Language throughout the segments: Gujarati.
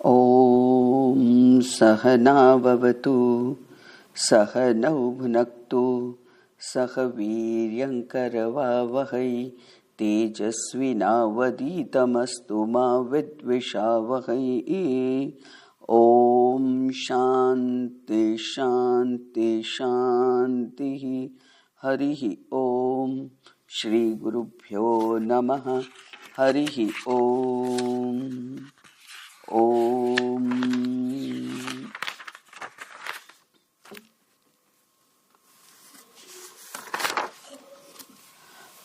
ॐ सहना भवतु सहनौ भुनक्तु सह वीर्यङ्करवावहै तेजस्विनावधीतमस्तु मा विद्विषावहै। ॐ शान्ति शान्ति शान्तिः। हरिः ॐ श्री गुरुभ्यो नमः। हरिः ॐ।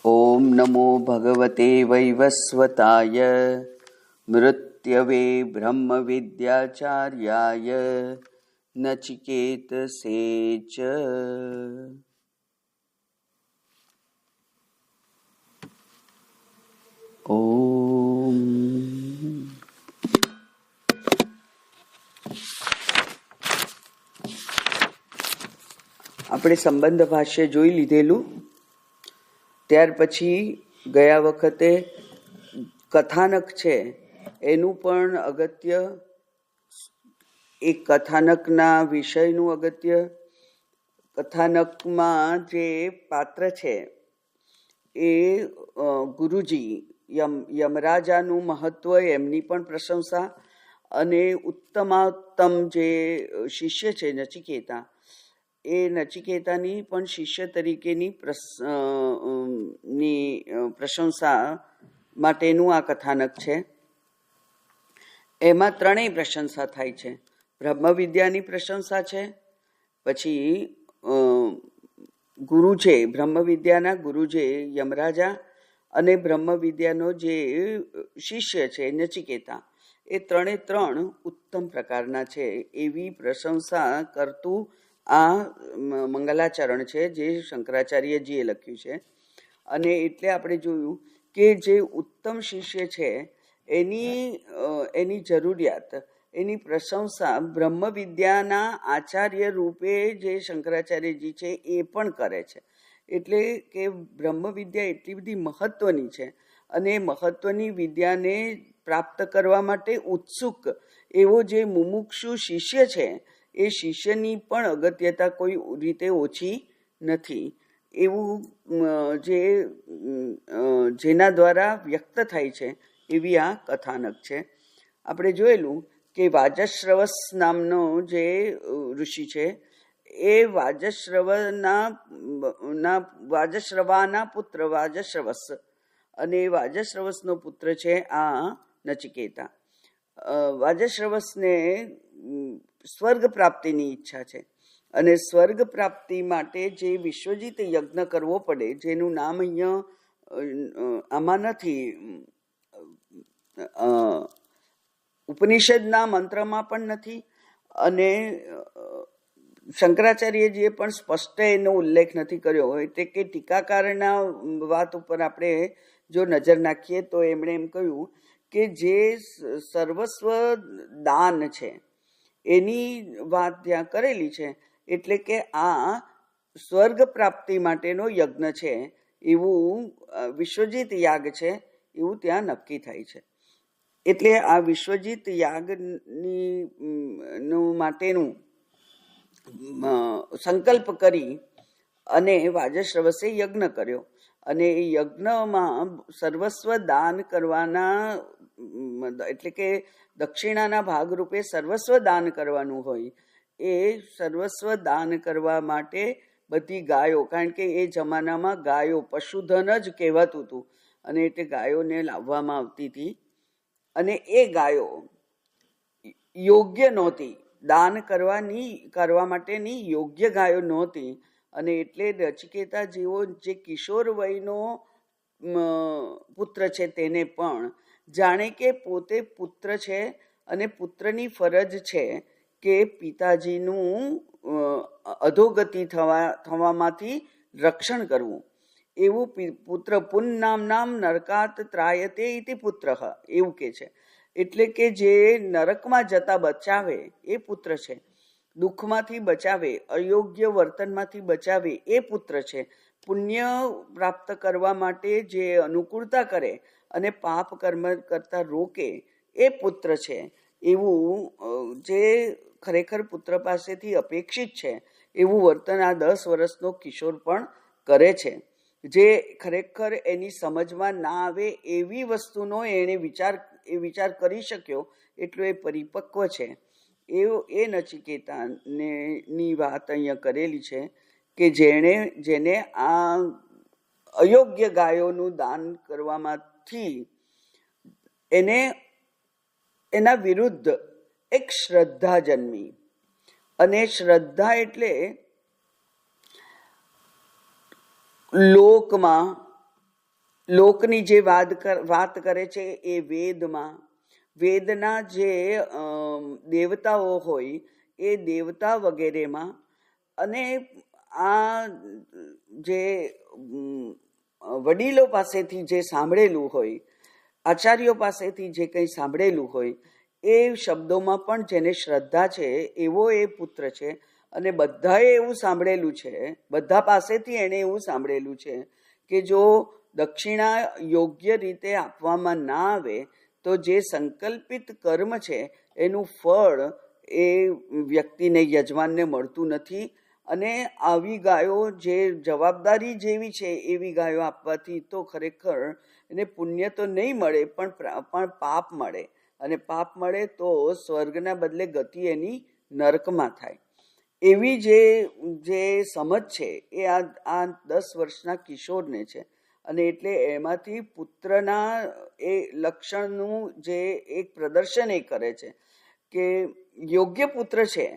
ॐ नमो भगवते वैवस्वताय मृत्यवे ब्रह्मविद्याचार्याय नचिकेतसे च। આપણે સંબંધ ભાષ્ય જોઈ લીધેલું. ત્યાર પછી ગયા વખતે કથાનક છે એનું પણ અગત્ય, એ કથાનકના વિષયનું અગત્ય, કથાનકમાં જે પાત્ર છે એ ગુરુજી યમરાજાનું મહત્વ, એમની પણ પ્રશંસા, અને ઉત્તમોત્તમ જે શિષ્ય છે નચિકેતા, એ નચિકેતાની પણ શિષ્ય તરીકેની પ્રશંસા માટેનું આ કથાનક છે. એમાં ત્રણેય પ્રશંસા થાય છે. બ્રહ્મવિદ્યાની પ્રશંસા છે, પછી ગુરુ છે, બ્રહ્મવિદ્યાના ગુરુ છે યમરાજા, અને બ્રહ્મવિદ્યાનો જે શિષ્ય છે નચિકેતા, એ ત્રણ ઉત્તમ પ્રકારના છે. એવી પ્રશંસા કરતું આ મંગલાચરણ છે જે શંકરાચાર્યજીએ લખ્યું છે. અને એટલે આપણે જોયું કે જે ઉત્તમ શિષ્ય છે એની જરૂરિયાત, એની પ્રશંસા બ્રહ્મવિદ્યાના આચાર્ય રૂપે જે શંકરાચાર્યજી છે એ પણ કરે છે. એટલે કે બ્રહ્મવિદ્યા એટલી બધી મહત્વની છે, અને મહત્વની વિદ્યાને પ્રાપ્ત કરવા માટે ઉત્સુક એવો જે મુમુક્ષુ શિષ્ય છે, એ શિષ્યની પણ અગત્યતા કોઈ રીતે ઓછી નથી. એવું જેના દ્વારા વ્યક્ત થાય છે એવી આ કથાનક છે. આપણે જોયેલું કે વાજશ્રવસ નામનો જે ઋષિ છે, એ વાજશ્રવાના પુત્ર વાજશ્રવસ, અને વાજશ્રવસનો પુત્ર છે આ નચિકેતા. વાજશ્રવસને સ્વર્ગ પ્રાપ્તિની ઈચ્છા છે, અને સ્વર્ગ પ્રાપ્તિ માટે જે વિશ્વજીત યજ્ઞ કરવો પડે, જેનું નામ અહીંયા આમાં નથી, ઉપનિષદના મંત્રમાં પણ નથી, અને શંકરાચાર્યજીએ પણ સ્પષ્ટ એનો ઉલ્લેખ નથી કર્યો. એટલે કે ટીકાકારના વાત ઉપર આપણે જો નજર નાખીએ તો એમણે એમ કહ્યું કે જે સર્વસ્વ દાન છે એની વાત ત્યાં કરેલી છે. એટલે કે આ સ્વર્ગ પ્રાપ્તિ માટેનો યજ્ઞ છે, એવું વિશ્વજીત યાગ છે એવું ત્યાં નક્કી થાય છે. એટલે આ વિશ્વજીત યાગની માટેનું સંકલ્પ કરી અને વાજશ્રવસે યજ્ઞ કર્યો, અને એ યજ્ઞમાં સર્વસ્વ દાન કરવાના, એટલે કે દક્ષિણાના ભાગરૂપે સર્વસ્વ દાન કરવાનું હોય. એ સર્વસ્વ દાન કરવા માટે બધી ગાયો, કારણ કે એ જમાનામાં ગાયો પશુધન જ કહેવાતું હતું, અને એટલે ગાયોને લાવવામાં આવતી હતી, અને એ ગાયો યોગ્ય નહોતી, દાન કરવા માટેની યોગ્ય ગાયો નહોતી. અને એટલે નચિકેતા જેવો જે કિશોર વયનો પુત્ર છે તેને પણ જાણે કે પોતે પુત્ર છે, અને પુત્રની ફરજ છે કે પિતાજીનું અધોગતિ થવામાંથી રક્ષણ કરવું. એવું પુત્ર પુન્નામ નરકાત ત્રાયતે ઇતિ પુત્ર, એવું કે છે. એટલે કે જે નરકમાં જતા બચાવે એ પુત્ર છે, દુઃખમાંથી બચાવે, અયોગ્ય વર્તનમાંથી બચાવે એ પુત્ર છે. પુણ્ય પ્રાપ્ત કરવા માટે જે અનુકૂળતા કરે અને પાપ કર્મ કરતા રોકે એ પુત્ર છે. એવું જે ખરેખર પુત્ર પાસેથી અપેક્ષિત છે એવું વર્તન આ 10 વર્ષનો કિશોર પણ કરે છે. જે ખરેખર એની સમજમાં ના આવે એવી વસ્તુનો એણે વિચાર કરી શક્યો એટલો એ પરિપક્વ છે. એ નચિકેતાની વાત અહીંયા કરેલી છે કે જેને આ અયોગ્ય ગાયોનું દાન કરવામાંથી એને એના વિરુદ્ધ એક શ્રદ્ધા જન્મી. અને શ્રદ્ધા એટલે લોકની જે વાત કરે છે એ વેદના જે દેવતાઓ હોય એ દેવતા વગેરેમાં, અને આ જે વડીલો પાસેથી જે સાંભળેલું હોય, આચાર્યો પાસેથી જે કંઈ સાંભળેલું હોય એ શબ્દોમાં પણ જેને શ્રદ્ધા છે એવો એ પુત્ર છે. અને બધાએ એવું સાંભળેલું છે, બધા પાસેથી એણે એવું સાંભળેલું છે કે જો દક્ષિણા યોગ્ય રીતે આપવામાં ના આવે તો જે સંકલ્પિત કર્મ છે એનું ફળ એ વ્યક્તિને, યજમાનને મળતું નથી. અને આવી ગાયો જે જવાબદારી જેવી છે એવી ગાયો આપવાથી તો ખરેખર એને પુણ્ય તો નહીં મળે પણ પાપ મળે. અને પાપ મળે તો સ્વર્ગના બદલે ગતિ એની નરકમાં થાય. એવી જે સમજ છે એ આ 10 વર્ષના કિશોરને છે. અને એટલે એમાંથી પુત્રના એ લક્ષણનું જે એક પ્રદર્શન એ કરે છે કે યોગ્ય પુત્ર છે.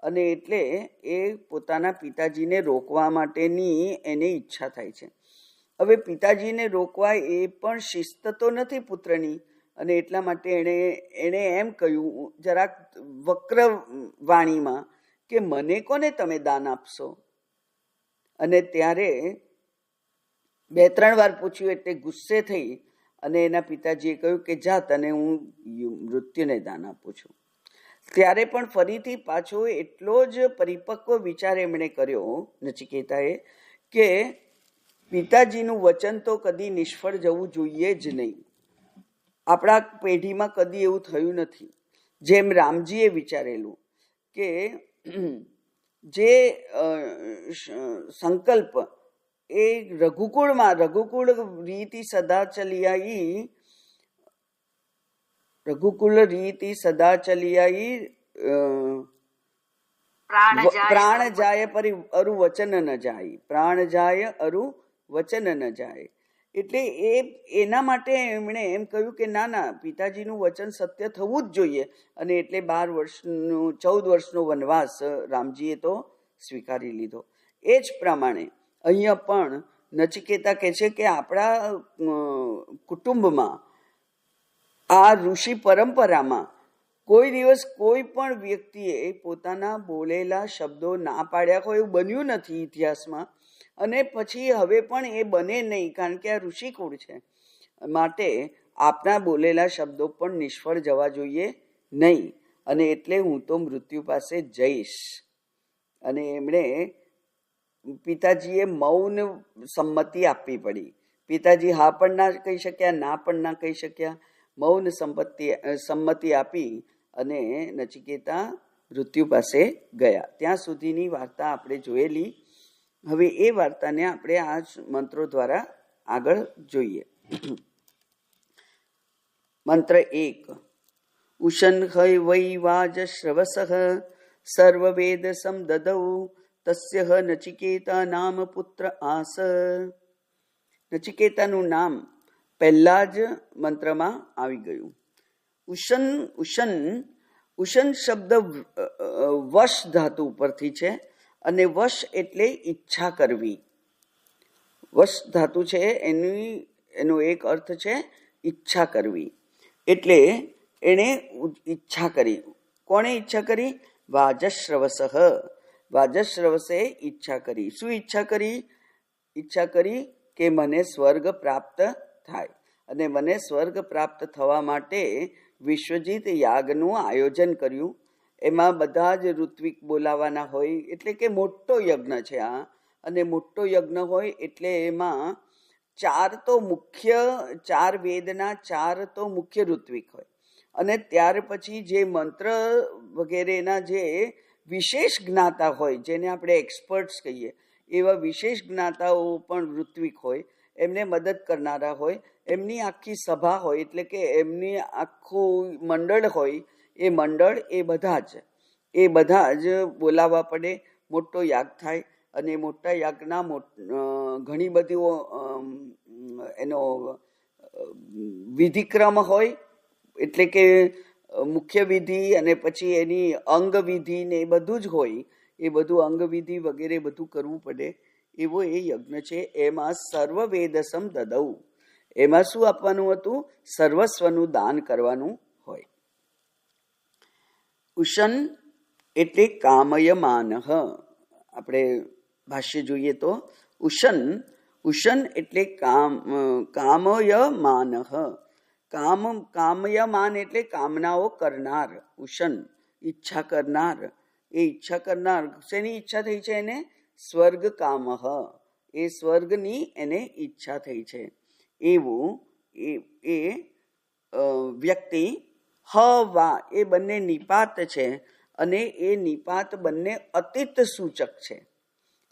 અને એટલે એ પોતાના પિતાજીને રોકવા માટેની એને ઈચ્છા થાય છે. હવે પિતાજીને રોકવા એ પણ શિસ્ત તો નથી પુત્રની, અને એટલા માટે એણે એમ કહ્યું જરાક વક્ર વાણીમાં કે મને કોને તમે દાન આપશો. અને ત્યારે 2-3 વાર પૂછ્યું એટલે ગુસ્સે થઈ અને એના પિતાજીએ કહ્યું કે જા, તને હું મૃત્યુને દાન આપું છું. ત્યારે પણ ફરીથી પાછો એટલો જ પરિપક્વ વિચાર એમણે કર્યો નચિકેતાએ કે પિતાજીનું વચન તો કદી નિષ્ફળ જવું જોઈએ જ નહીં. આપણા પેઢીમાં કદી એવું થયું નથી. જેમ રામજીએ વિચારેલું કે જે સંકલ્પ એ રઘુકુળ રીતિ સદા ચલી આવી પ્રાણ જાય પરી અરુ વચન ન જાય. પ્રાણ જાય અરુ વચન ન જાય. એટલે એના માટે એમણે એમ કહ્યું કે ના, પિતાજીનું વચન સત્ય થવું જ જોઈએ. અને એટલે 14 વર્ષનો વનવાસ રામજીએ તો સ્વીકારી લીધો. એ જ પ્રમાણે અહીંયા પણ નચિકેતા કહે છે કે આપણા કુટુંબમાં, આ ઋષિ પરંપરામાં કોઈ દિવસ કોઈ પણ વ્યક્તિએ પોતાના બોલેલા શબ્દો ના પાડ્યા હોય એવું બન્યું નથી ઇતિહાસમાં. અને પછી હવે પણ એ બને નહીં, કારણ કે આ ઋષિકુળ છે. માટે આપના બોલેલા શબ્દો પણ નિષ્ફળ જવા જોઈએ નહીં. અને એટલે હું તો મૃત્યુ પાસે જઈશ. અને એમણે પિતાજીએ મૌન સંમતિ આપવી પડી. પિતાજી હા પણ ના કહી શક્યા, ના પણ ના કહી શક્યા. મૌન સંમતિ આપી અને નચિકેતા મૃત્યુ પાસે ગયા. ત્યાં સુધીની વાર્તા આપણે જોયેલી. હવે એ વાર્તાને આપણે આ મંત્રો દ્વારા આગળ જોઈએ. મંત્ર 1. ઉશન હૈ વૈ વાજ શ્રવસઃ સર્વવેદ સમદદૌ તસ્ય નચિકેતા નામ પુત્ર આસ. નચિકેતાનું નામ પહેલા જ મંત્રમાં આવી ગયું. ઉશન શબ્દ વશ ધાતુ ઉપરથી છે. અને વશ એટલે ઈચ્છા કરવી. વશ ધાતુ છે એનો એક અર્થ છે ઈચ્છા કરવી. એટલે એણે ઈચ્છા કરી. કોણે ઈચ્છા કરી? વાજશ્રવસઃ. વાજશ્રવસે ઈચ્છા કરી. શું ઈચ્છા કરી? ઈચ્છા કરી કે મને સ્વર્ગ પ્રાપ્ત થાય. અને મને સ્વર્ગ પ્રાપ્ત થવા માટે વિશ્વજીત યાગનું આયોજન કર્યું. એમાં બધા જ ઋત્વિક બોલાવાના હોય, એટલે કે મોટો યજ્ઞ છે આ. અને મોટો યજ્ઞ હોય એટલે એમાં 4 વેદના 4 તો મુખ્ય ઋત્વિક હોય. અને ત્યાર પછી જે મંત્ર વગેરેના જે વિશેષ જ્ઞાતા હોય, જેને આપણે એક્સપર્ટ્સ કહીએ, એવા વિશેષ જ્ઞાતાઓ પણ ઋત્વિક હોય, એમને મદદ કરનારા હોય, એમની આખી સભા હોય, એટલે કે એમની આખું મંડળ હોય, એ મંડળ એ બધા જ બોલાવવા પડે. મોટો યાગ થાય અને મોટા યાગના ઘણી બધી એનો વિધિક્રમ હોય, એટલે કે મુખ્ય વિધિ અને પછી એની અંગ વિધિ ને એ બધું જ હોય. એ બધું અંગ વિધિ વગેરે બધું કરવું પડે એવો એ યજ્ઞ છે. એમાં સર્વ વેદસમ દદૌ, એમાં શું આપવાનું હતું? સર્વસ્વનું દાન કરવાનું હોય. ઉશન એટલે કામયમાન. આપણે ભાષ્ય જોઈએ તો ઉશન એટલે કામયમાન. કામયમાન એટલે કામનાઓ કરનાર. ઉશન ઈચ્છા કરનાર. એ ઈચ્છા કરનાર શેની ઈચ્છા થઈ છે? એને સ્વર્ગ કામ. એ સ્વર્ગની એને ઈચ્છા થઈ છે. એવું એ વ્યક્તિ વા એ બંને નિપાત છે, અને એ નિપાત બંને અતીત સૂચક છે.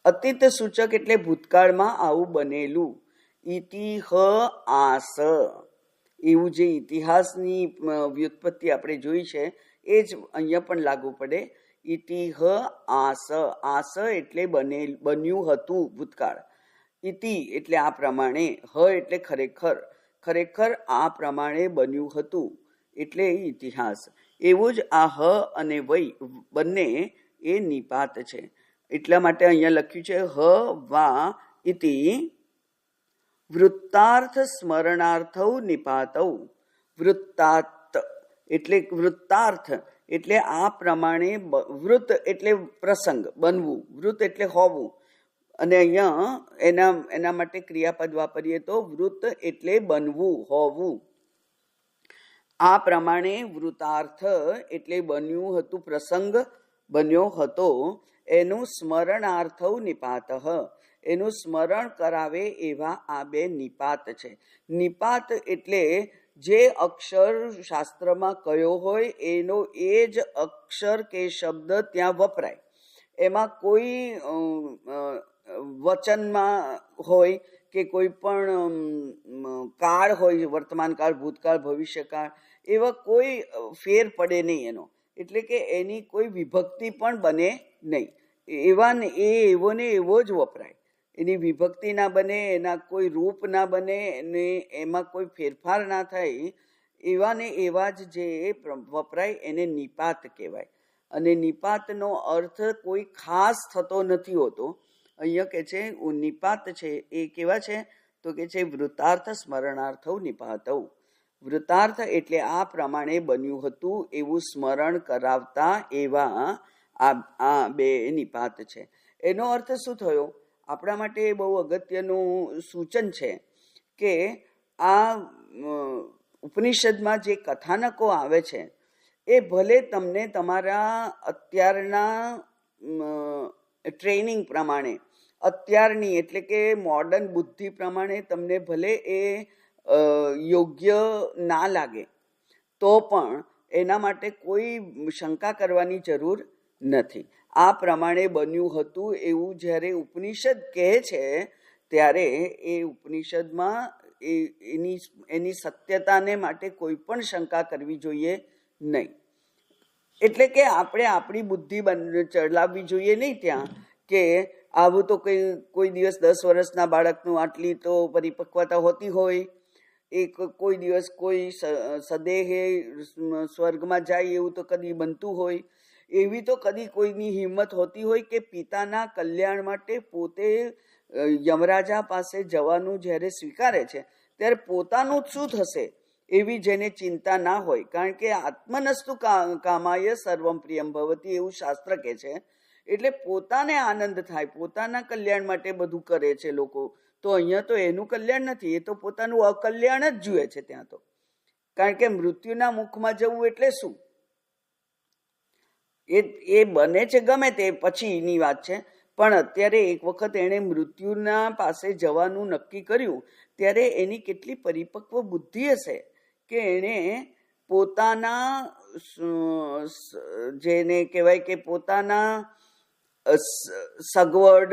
અતીત સૂચક એટલે ભૂતકાળમાં આવું બનેલું. ઇતિહ આસ, એવું જે ઇતિહાસની વ્યુત્પત્તિ આપણે જોઈ છે એ જ અહીંયા પણ લાગુ પડે. ઇતિહ આસ, આસ એટલે બન્યું હતું ભૂતકાળ. ઇતિ એટલે આ પ્રમાણે, એટલે ખરેખર આ પ્રમાણે બન્યું હતું એટલે ઇતિહાસ. એવું જ આ અને વૈ બંને એ નિપાત છે. એટલા માટે અહીંયા લખ્યું છે વા ઇતિ વૃત્તાર્થ સ્મરણાર્થૌ નિપાતૌ. વૃત્તાર્થ એટલે આ પ્રમાણે. વૃત્ત એટલે પ્રસંગ, બનવું. વૃત્ત એટલે હોવું. અને અહીંયા એના માટે ક્રિયાપદ વાપરીએ તો વૃત્ત એટલે બનવું, હોવું. આ પ્રમાણે વૃતાર્થ એટલે બન્યું હતું, પ્રસંગ બન્યો હતો. એનું સ્મરણાર્થૌ નિપાત, એનું સ્મરણ કરાવે એવા આ બે નિપાત છે. નિપાત એટલે જે અક્ષર શાસ્ત્રમાં કયો હોય એનો એ જ અક્ષર કે શબ્દ ત્યાં વપરાય. એમાં કોઈ વચનમાં હોય કે કોઈ પણ કાળ હોય, વર્તમાન કાળ, ભૂતકાળ, ભવિષ્યકાળ, એવા કોઈ ફેર પડે નહીં એનો. એટલે કે એની કોઈ વિભક્તિ પણ બને નહીં. એવો ને એવો જ વપરાય. એની વિભક્તિ ના બને, એના કોઈ રૂપ ના બને, અને એમાં કોઈ ફેરફાર ના થાય. એવા ને એવા જ જે વપરાય એને નિપાત કહેવાય. અને નિપાતનો અર્થ કોઈ ખાસ થતો નથી હોતો. અહીંયા કે છે નિપાત છે એ કેવા છે? તો કે છે વૃતાર્થ સ્મરણાર્થૌ નિપાતૌ. વૃતાર્થ એટલે આ પ્રમાણે બન્યું હતું એવું સ્મરણ કરાવતા એવા આ બે નિપાત છે. એનો અર્થ શું થયો? આપણા માટે બહુ અગત્યનું સૂચન છે કે આ ઉપનિષદમાં જે કથાનકો આવે છે એ ભલે તમને તમારા અત્યારના ટ્રેનિંગ પ્રમાણે, અત્યારની એટલે કે મોડર્ન બુદ્ધિ પ્રમાણે તમને ભલે એ યોગ્ય ના લાગે, તો પણ એના માટે કોઈ શંકા કરવાની જરૂર નથી. આ પ્રમાણે બન્યું હતું એવું જ્યારે ઉપનિષદ કહે છે ત્યારે એ ઉપનિષદમાં એની સત્યતાને માટે કોઈ પણ શંકા કરવી જોઈએ નહીં. એટલે કે આપણે આપણી બુદ્ધિ ચલાવવી જોઈએ નહીં ત્યાં, કે આવું તો કોઈ દિવસ 10 વર્ષના બાળકનું આટલી તો પરિપક્વતા હોતી હોય, કોઈ દિવસ કોઈ સદેહે સ્વર્ગમાં જાય એવું તો કદી બનતું હોય, એવી તો કદી કોઈની હિંમત હોતી હોય કે પિતાના કલ્યાણ માટે પોતે યમરાજા પાસે જવાનું જ્યારે સ્વીકારે છે ત્યારે પોતાનું શું થશે એવી જેને ચિંતા ના હોય. કારણ કે આત્મનસ્તુ કામાય સર્વમ પ્રિયમ ભવતી એવું શાસ્ત્ર કહે છે. એટલે પોતાને આનંદ થાય, પોતાના કલ્યાણ માટે બધું કરે છે લોકો. તો અહીંયા તો એનું કલ્યાણ નથી, એ તો પોતાનું અકલ્યાણ જ જુએ છે ત્યાં તો. કારણ કે મૃત્યુના મુખમાં જવું એટલે શું? એ બને છે ગમે તે પછીની વાત છે, પણ અત્યારે એક વખત એણે મૃત્યુના પાસે જવાનું નક્કી કર્યું ત્યારે એની કેટલી પરિપક્વ બુદ્ધિ હશે કે એણે પોતાના જેને કહેવાય કે પોતાના સગવડ,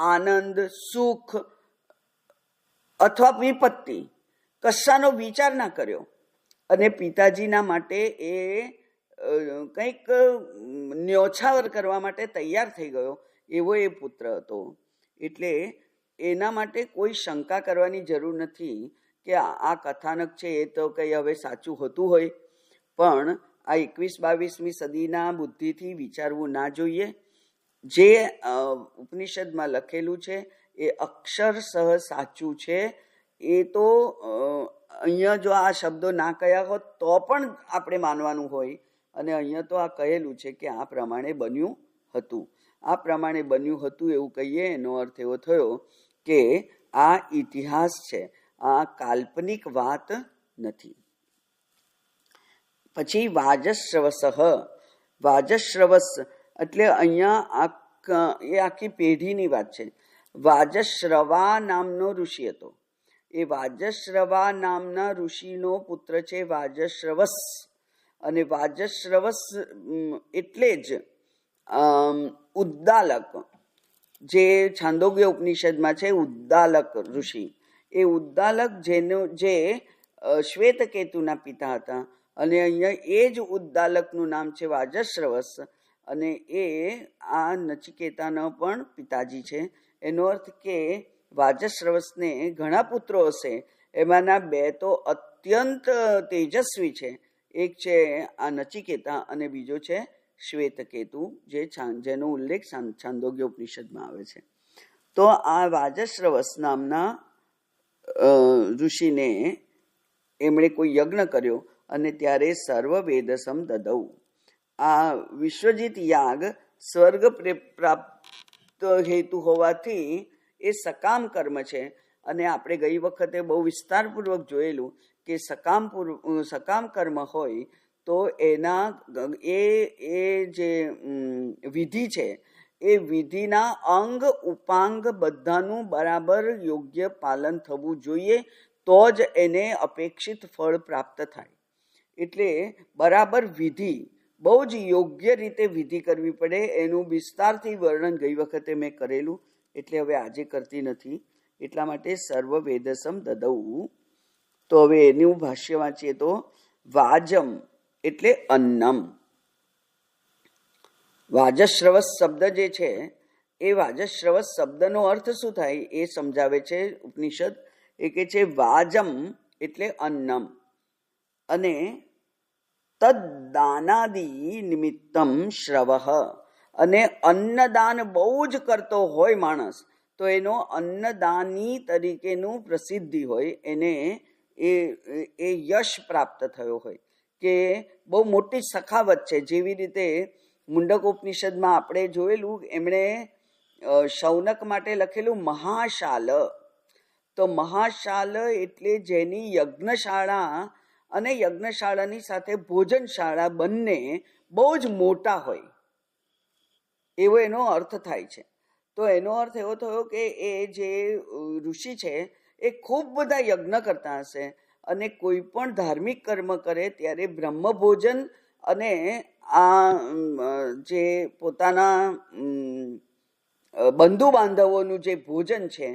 આનંદ, સુખ અથવા વિપત્તિ કશાનો વિચાર ના કર્યો અને પિતાજીના માટે એ કંઈક ન્યોછાવર કરવા માટે તૈયાર થઈ ગયો, એવો એ પુત્ર હતો. એટલે એના માટે કોઈ શંકા કરવાની જરૂર નથી કે આ કથાનક છે એ તો કંઈ હવે સાચું હોતું હોય. પણ આ 21-22મી સદીના બુદ્ધિથી વિચારવું ના જોઈએ. જે ઉપનિષદમાં લખેલું છે એ અક્ષરશઃ સાચું છે. એ તો અહીંયા જો આ શબ્દો ના કહ્યા હોત તો પણ આપણે માનવાનું હોય, અને અહીંયા તો આ કહેલું છે કે આ પ્રમાણે બન્યું હતું. આ પ્રમાણે બન્યું હતું એવું કહીએ એનો અર્થ એવો થયો કે આ ઇતિહાસ છે, આ કાલ્પનિક વાત નથી. પછી વાજશ્રવસઃ, વાજશ્રવસ એટલે અહીંયા એ આખી પેઢીની વાત છે. વાજશ્રવા નામનો ઋષિ હતો. એ વાજશ્રવા નામના ઋષિનો પુત્ર છે વાજશ્રવસ. અને વાજશ્રવસ એટલે જ ઉદ્દાલક, જે છાંદોગ્ય ઉપનિષદમાં છે ઉદ્દાલક ઋષિ. એ ઉદ્દાલક જે શ્વેતકેતુના પિતા હતા, અને અહીંયા એ જ ઉદ્દાલકનું નામ છે વાજશ્રવસ, અને એ આ નચિકેતાનો પણ પિતાજી છે. એનો અર્થ કે વાજશ્રવસને ઘણા પુત્રો હશે, એમાંના 2 તો અત્યંત તેજસ્વી છે. એક છે આ નચિકેતા અને બીજો છે શ્વેતકેતુ, જેનો ઉલ્લેખ છાંદોગ્ય ઉપનિષદમાં આવે છે. તો આ વાજશ્રવસ નામના ઋષિને એમણે કોઈ યજ્ઞ કર્યો અને ત્યારે સર્વ વેદસમ દદૌ. આ વિશ્વજીત યાગ સ્વર્ગ પ્રાપ્ત હેતુ હોવાથી એ સકામ કર્મ છે. અને આપણે ગઈ વખતે બહુ વિસ્તારપૂર્વક જોયેલું કે સકામ કર્મ હોય તો એના એ જે વિધિ છે એ વિધિના અંગ ઉપાંગ બધાનું બરાબર યોગ્ય પાલન થવું જોઈએ, તો જ એને અપેક્ષિત ફળ પ્રાપ્ત થાય. એટલે બરાબર વિધિ, બહુ જ યોગ્ય રીતે વિધિ કરવી પડે. એનું વિસ્તારથી વર્ણન ગઈ વખતે મેં કરેલું, એટલે હવે આજે કરતી નથી. એટલા માટે સર્વ વેદસમ દદૌ. તો હવે એનું ભાષ્ય વાંચીએ તો વાજમ એટલે અન્નમ. વાજશ્રવસ શબ્દ જે છે એ વાજશ્રવસ શબ્દનો અર્થ શું થાય એ સમજાવે છે ઉપનિષદ. એ કે છે વાજમ એટલે અન્નમ, અને તદ્દાનાદિ નિમિત્તમ શ્રવઃ. અને અન્નદાન બહુ જ કરતો હોય માણસ તો એનો અન્નદાની તરીકેનું પ્રસિદ્ધિ હોય, એને એ યશ પ્રાપ્ત થયો હોય કે બહુ મોટી સખાવત છે. જેવી રીતે મુંડકોપનિષદમાં આપણે જોયેલું, એમણે શૌનક માટે લખેલું મહાશાલ. તો મહાશાલ એટલે જેની યજ્ઞશાળા અને યજ્ઞશાળાની સાથે ભોજનશાળા બંને બહુ જ મોટા હોય, એવો એનો અર્થ થાય છે. તો એનો અર્થ એવો થયો કે એ જે ઋષિ છે એ ખૂબ બધા યજ્ઞ કરતા હશે, અને કોઈ પણ ધાર્મિક કર્મ કરે ત્યારે બ્રહ્મભોજન અને આ જે પોતાના બંધુ બાંધવોનું જે ભોજન છે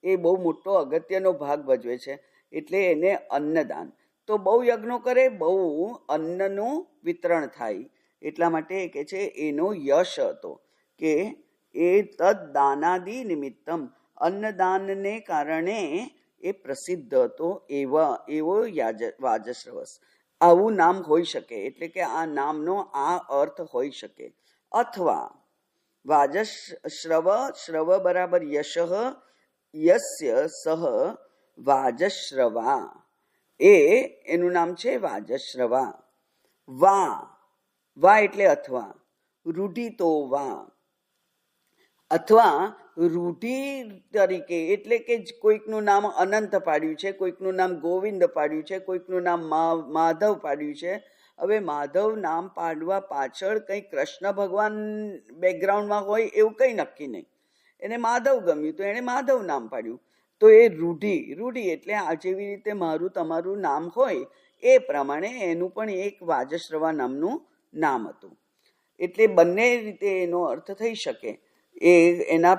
એ બહુ મોટો અગત્યનો ભાગ ભજવે છે. એટલે એને અન્નદાન. તો બહુ યજ્ઞો કરે, બહુ અન્નનું વિતરણ થાય. એટલા માટે એ કહે છે એનો યશ હતો કે એ તદ્દાનાદિ નિમિત્તમ, અન્નદાનને કારણે એ પ્રસિદ્ધ હતો. એવો વાજશ્રવસ. આવું નામ હોઈ શકે, એટલે કે આ નામનો આ અર્થ હોઈ શકે. અથવા વાજશ્રવ, શ્રવ બરાબર યશ, યસ્ય સહ વાજશ્રવા, એનું નામ છે વાજશ્રવા. વા એટલે અથવા, રૂઢિતો વા, અથવા રૂઢિ તરીકે, એટલે કે કોઈકનું નામ અનંત પાડ્યું છે, કોઈકનું નામ ગોવિંદ પાડ્યું છે, કોઈકનું નામ માધવ પાડ્યું છે. હવે માધવ નામ પાડવા પાછળ કંઈ કૃષ્ણ ભગવાન બેકગ્રાઉન્ડમાં હોય એવું કંઈ નક્કી નહીં. એને માધવ ગમ્યું તો એણે માધવ નામ પાડ્યું. તો એ રૂઢિ એટલે આ જેવી રીતે મારું તમારું નામ હોય એ પ્રમાણે એનું પણ એક વાજશ્રવા નામનું નામ હતું. એટલે બંને રીતે એનો અર્થ થઈ શકે. એ એના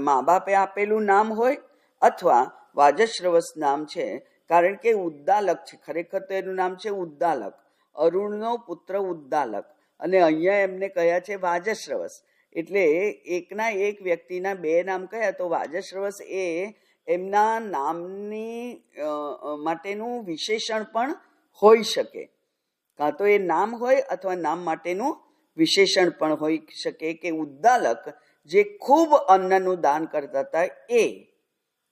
મા બાપે આપેલું નામ હોય અથવા વાજશ્રવસ નામ છે, કારણ કે ઉદ્દાલક છે. ખરેખર તો એનું નામ છે ઉદ્દાલક, અરુણનો પુત્ર ઉદ્દાલક, અને અહીંયા એમને કહ્યા છે વાજશ્રવસ. એટલે એકના એક વ્યક્તિના બે નામ કયા તો વાજશ્રવસ એ એમના નામની માટેનું વિશેષણ પણ હોઈ શકે. કાં તો એ નામ હોય અથવા નામ માટેનું વિશેષણ પણ હોઈ શકે. કે ઉદ્દાલક જે ખૂબ અન્નનું દાન કરતા હતા એ,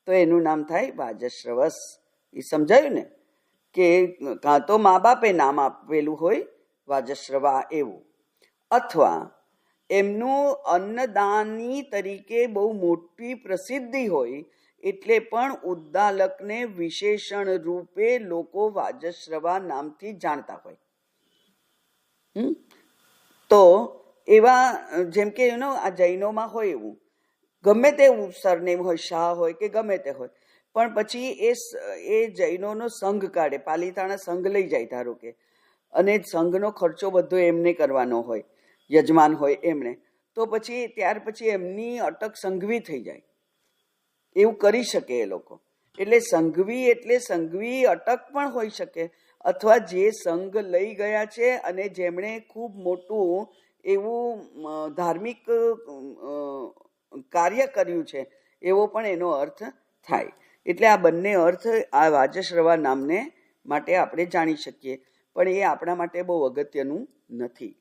તો એનું નામ થાય વાજશ્રવસ. એ સમજાયું ને? કે કાં તો મા બાપે નામ આપેલું હોય વાજશ્રવા એવું, અથવા એમનું અન્નદાની તરીકે બહુ મોટી પ્રસિદ્ધિ હોય એટલે પણ ઉદ્દાલકને વિશેષણ રૂપે લોકો વાજશ્રવા નામથી જાણતા હોય. તો એવા જેમ કે આ જૈનોમાં હોય એવું, ગમે તે સરનેમ હોય, શાહ હોય કે ગમે તે હોય, પણ પછી એ જૈનોનો સંઘ કાઢે, પાલિતાણા સંઘ લઈ જાય ધારો કે, અને સંઘનો ખર્ચો બધો એમને કરવાનો હોય, યજમાન હોય એમણે, તો પછી ત્યાર પછી એમની અટક સંઘવી થઈ જાય. એવું કરી શકે એ લોકો. એટલે સંઘવી અટક પણ હોઈ શકે, અથવા જે સંઘ લઈ ગયા છે અને જેમણે ખૂબ મોટું એવું ધાર્મિક કાર્ય કર્યું છે એવો પણ એનો અર્થ થાય. એટલે આ બંને અર્થ આ વાજશ્રવા નામને માટે આપણે જાણી શકીએ, પણ એ આપણા માટે બહુ અગત્યનું નથી.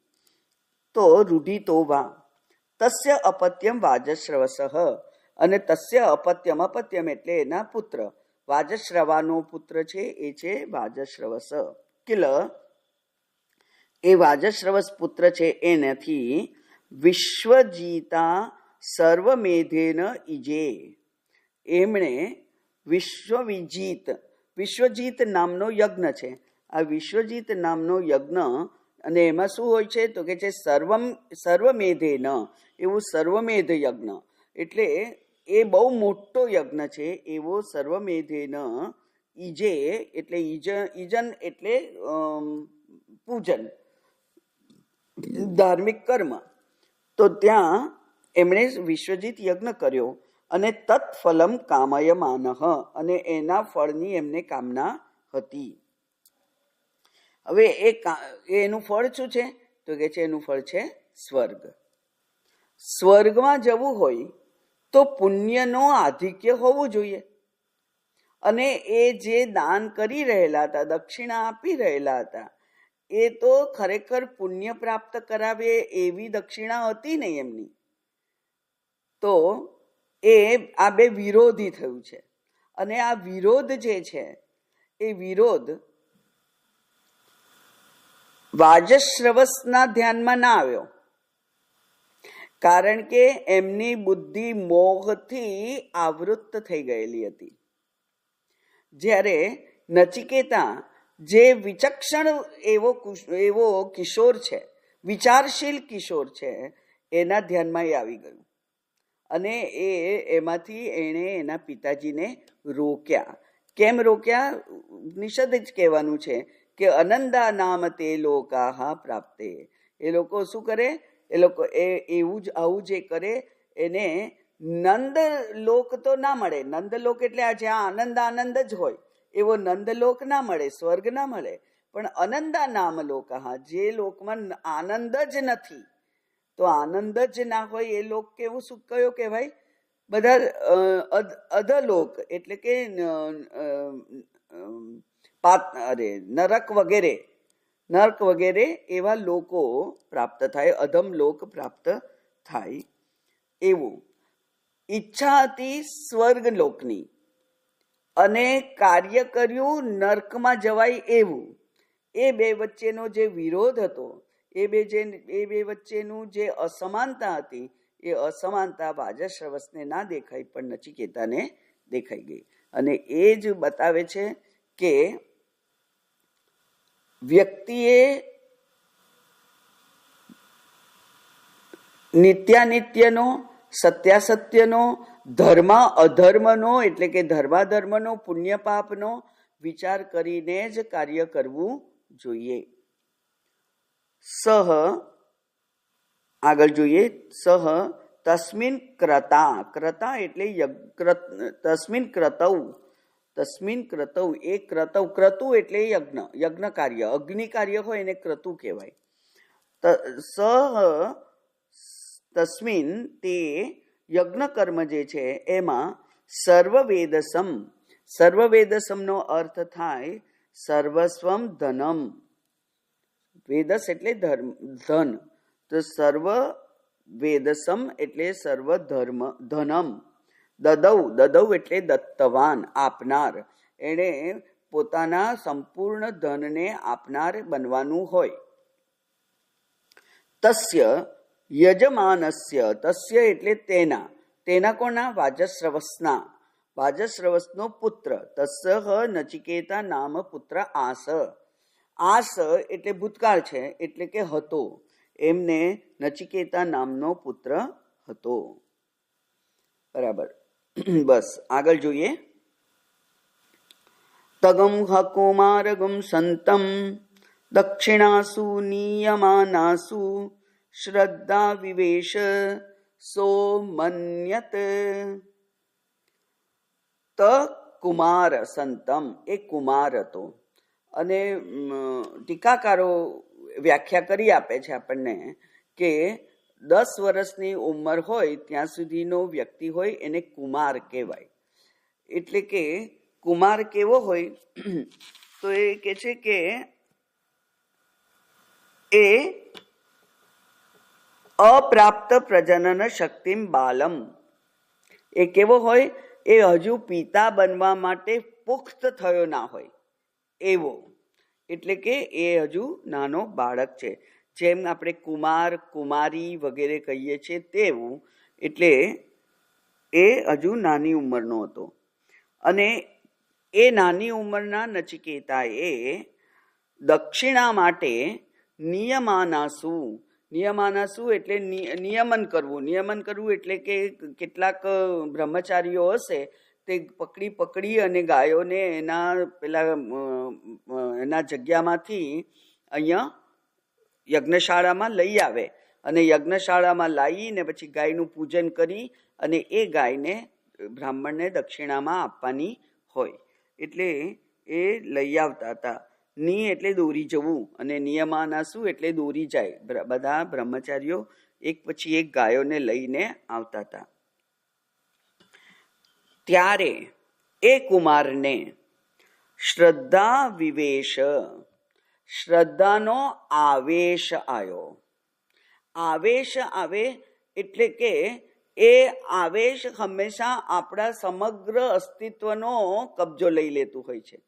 તો રૂઢિતો વા તસ્ય અપત્યમ વાજશ્રવસઃ, અને તસ્ય અપત્યમ, અપત્યમ એટલે એના પુત્ર, વાજશ્રવાનો પુત્ર છે એ છે વાજશ્રવસ. કિલ એ વાજશ્રવસ પુત્ર છે એનાથી વિશ્વજીતા સર્વમેધેન ઈજે, એમણે વિશ્વજીત નામનો યજ્ઞ છે. આ વિશ્વજીત નામનો યજ્ઞ, અને એમાં શું હોય છે તો કે છે સર્વમેધેન, એવું સર્વમેધ યજ્ઞ, એટલે એ બહુ મોટો યજ્ઞ છે એવો સર્વમેધેન ઈજે, એટલે ઈજન એટલે પૂજન, ધાર્મિક કર્મ. તો ત્યાં એમણે વિશ્વજીત યજ્ઞ કર્યો, અને તત્ફલમ કામયમાનઃ, અને એના ફળની એમને કામના હતી. હવે એનું ફળ શું છે તો કે છે એનું ફળ છે સ્વર્ગ. સ્વર્ગમાં જવું હોય તો પુણ્યનો આધિક્ય હોવું જોઈએ, અને એ જે દાન કરી રહેલા હતા, દક્ષિણા આપી રહેલા હતા, એ તો ખરેખર પુણ્ય પ્રાપ્ત કરાવે એવી દક્ષિણા હતી નહીં એમની. તો એ આ બે વિરોધી થયું છે, અને આ વિરોધ જે છે એ વિરોધ વાજશ્રવસના ધ્યાનમાં ના આવ્યો, કારણ કે એમની બુદ્ધિ મોહથી આવૃત્ત થઈ ગયેલી હતી. જ્યારે નચિકેતા જે વિચક્ષણ એવો કિશોર છે, વિચારશીલ કિશોર છે, એના ધ્યાનમાં એ આવી ગયું, અને એમાંથી એણે એના પિતાજીને રોક્યા. કેમ રોક્યા? નિષદ જ કહેવાનું છે કે અનંદા નામ તે લોકાહા પ્રાપ્તે. એ લોકો શું કરે? એ લોકો એવું જ આવું જે કરે એને નંદલોક તો ના મળે. નંદલોક એટલે આ જ્યાં આનંદ જ હોય એવો નંદલોક ના મળે, સ્વર્ગ ના મળે, પણ અનંદા નામ લોકાહા, જે લોકમાં આનંદ જ નથી. તો આનંદ જ ના હોય એ લોક કેવું સુખ કયો કહેવાય? બધા અધલોક, એટલે કે નરક વગેરે એવા લોકો પ્રાપ્ત થાય, અધમ લોક પ્રાપ્ત થાય. એવું ઈચ્છા હતી સ્વર્ગલોકની, અને કાર્ય કર્યું નર્કમાં જવાય એવું. એ બે વચ્ચેનો જે વિરોધ હતો, એ બે વચ્ચેનું જે અસમાનતા હતી, એ અસમાનતા વાજશ્રવસને ના દેખાઈ પણ નચિકેતાને દેખાઈ ગઈ. અને એ જ બતાવે છે કે વ્યક્તિએ નિત્યાનિત્યનો, સત્યાસત્યનો, ધર્મ અધર્મનો એટલે કે ધર્માધર્મનો, પુણ્ય પાપનો, વિચાર કરીને જ કાર્ય કરવું જોઈએ. સહ આગળ જોઈએ, સહ તસ્મિન ક્રતા, ક્રતા એટલે તસ્મિન ક્રતૌ, તસ્મિન ક્રતૌ, એ ક્રતૌ, ક્રતુ એટલે યજ્ઞ, યજ્ઞ કાર્ય, અગ્નિ કાર્ય હોય એને ક્રતુ કહેવાય. સહ તસ્મિન તે યજ્ઞ કર્મ જે છે એમાં સર્વવેદસમ, સર્વવેદસમનો અર્થ થાય સર્વસ્વમ ધનમ, વેદસ એટલે ધન, તો સર્વ વેદસમ એટલે સર્વ ધનમ, દદૌ, દદૌ એટલે દત્તવાન, આપનાર, એણે પોતાના સંપૂર્ણ ધનને આપનાર બનવાનું હોય. તસ્ય યજમાનસ્ય, તસ્ય એટલે તેના, તેના કોના? વાજસ્રવસના, વાજસ્રવસનો પુત્ર. તસ્ય નચિકેતા નામ પુત્ર આસ, આસ એટલે ભૂતકાળ છે, એટલે કે હતો, એમને નચિકેતા નામનો પુત્ર હતો. બરાબર, બસ આગળ જોઈએ. તગમ હકુમારગમ સંતમ દક્ષિણાસુ નિયમાનાસુ શ્રદ્ધા વિવેશ સોમન્યત. ત કુમાર સંતમ, એ કુમાર હતો. અને ટીકાકારો વ્યાખ્યા કરી આપે છે આપણને કે 10 વર્ષની ઉંમર હોય ત્યાં સુધીનો વ્યક્તિ હોય એને કુમાર કહેવાય. એટલે કે કુમાર કેવો હોય? તો એ કે છે કે એ અપ્રાપ્ત પ્રજનન શક્તિમ બાલમ, એ કેવો હોય? એ હજુ પિતા બનવા માટે પુખ્ત થયો ના હોય એવો, એટલે કે એ હજુ નાનો બાળક છે. જેમ આપણે કુમાર, કુમારી વગેરે કહીએ છીએ તેવું, એટલે એ હજુ નાની ઉંમરનો હતો. અને એ નાની ઉંમરના નચિકેતાએ દક્ષિણા માટે નિયમાનાસુ, નિયમાનાસુ એટલે નિયમન કરવું, નિયમન કરવું એટલે કે કેટલાક બ્રહ્મચારીઓ હશે તે પકડી અને ગાયોને એના જગ્યામાંથી અહીંયા યજ્ઞશાળામાં લઈ આવે, અને યજ્ઞશાળામાં લાવીને પછી ગાયનું પૂજન કરી અને એ ગાયને બ્રાહ્મણને દક્ષિણામાં આપવાની હોય. એટલે એ લઈ આવતા હતા. ની એટલે દોરી જવું, અને નિયમાનાસુ એટલે દોરી જાય. બધા બ્રહ્મચારીઓ એક પછી એક ગાયોને લઈને આવતા હતા. ત્યારે એ કુમારને શ્રદ્ધા વિવેશ, શ્રદ્ધાનો આવેશ આવ્યો. આવેશ આવે એટલે કે એ આવેશ હંમેશા આપણા સમગ્ર અસ્તિત્વનો કબજો લઈ લેતું હોય છે.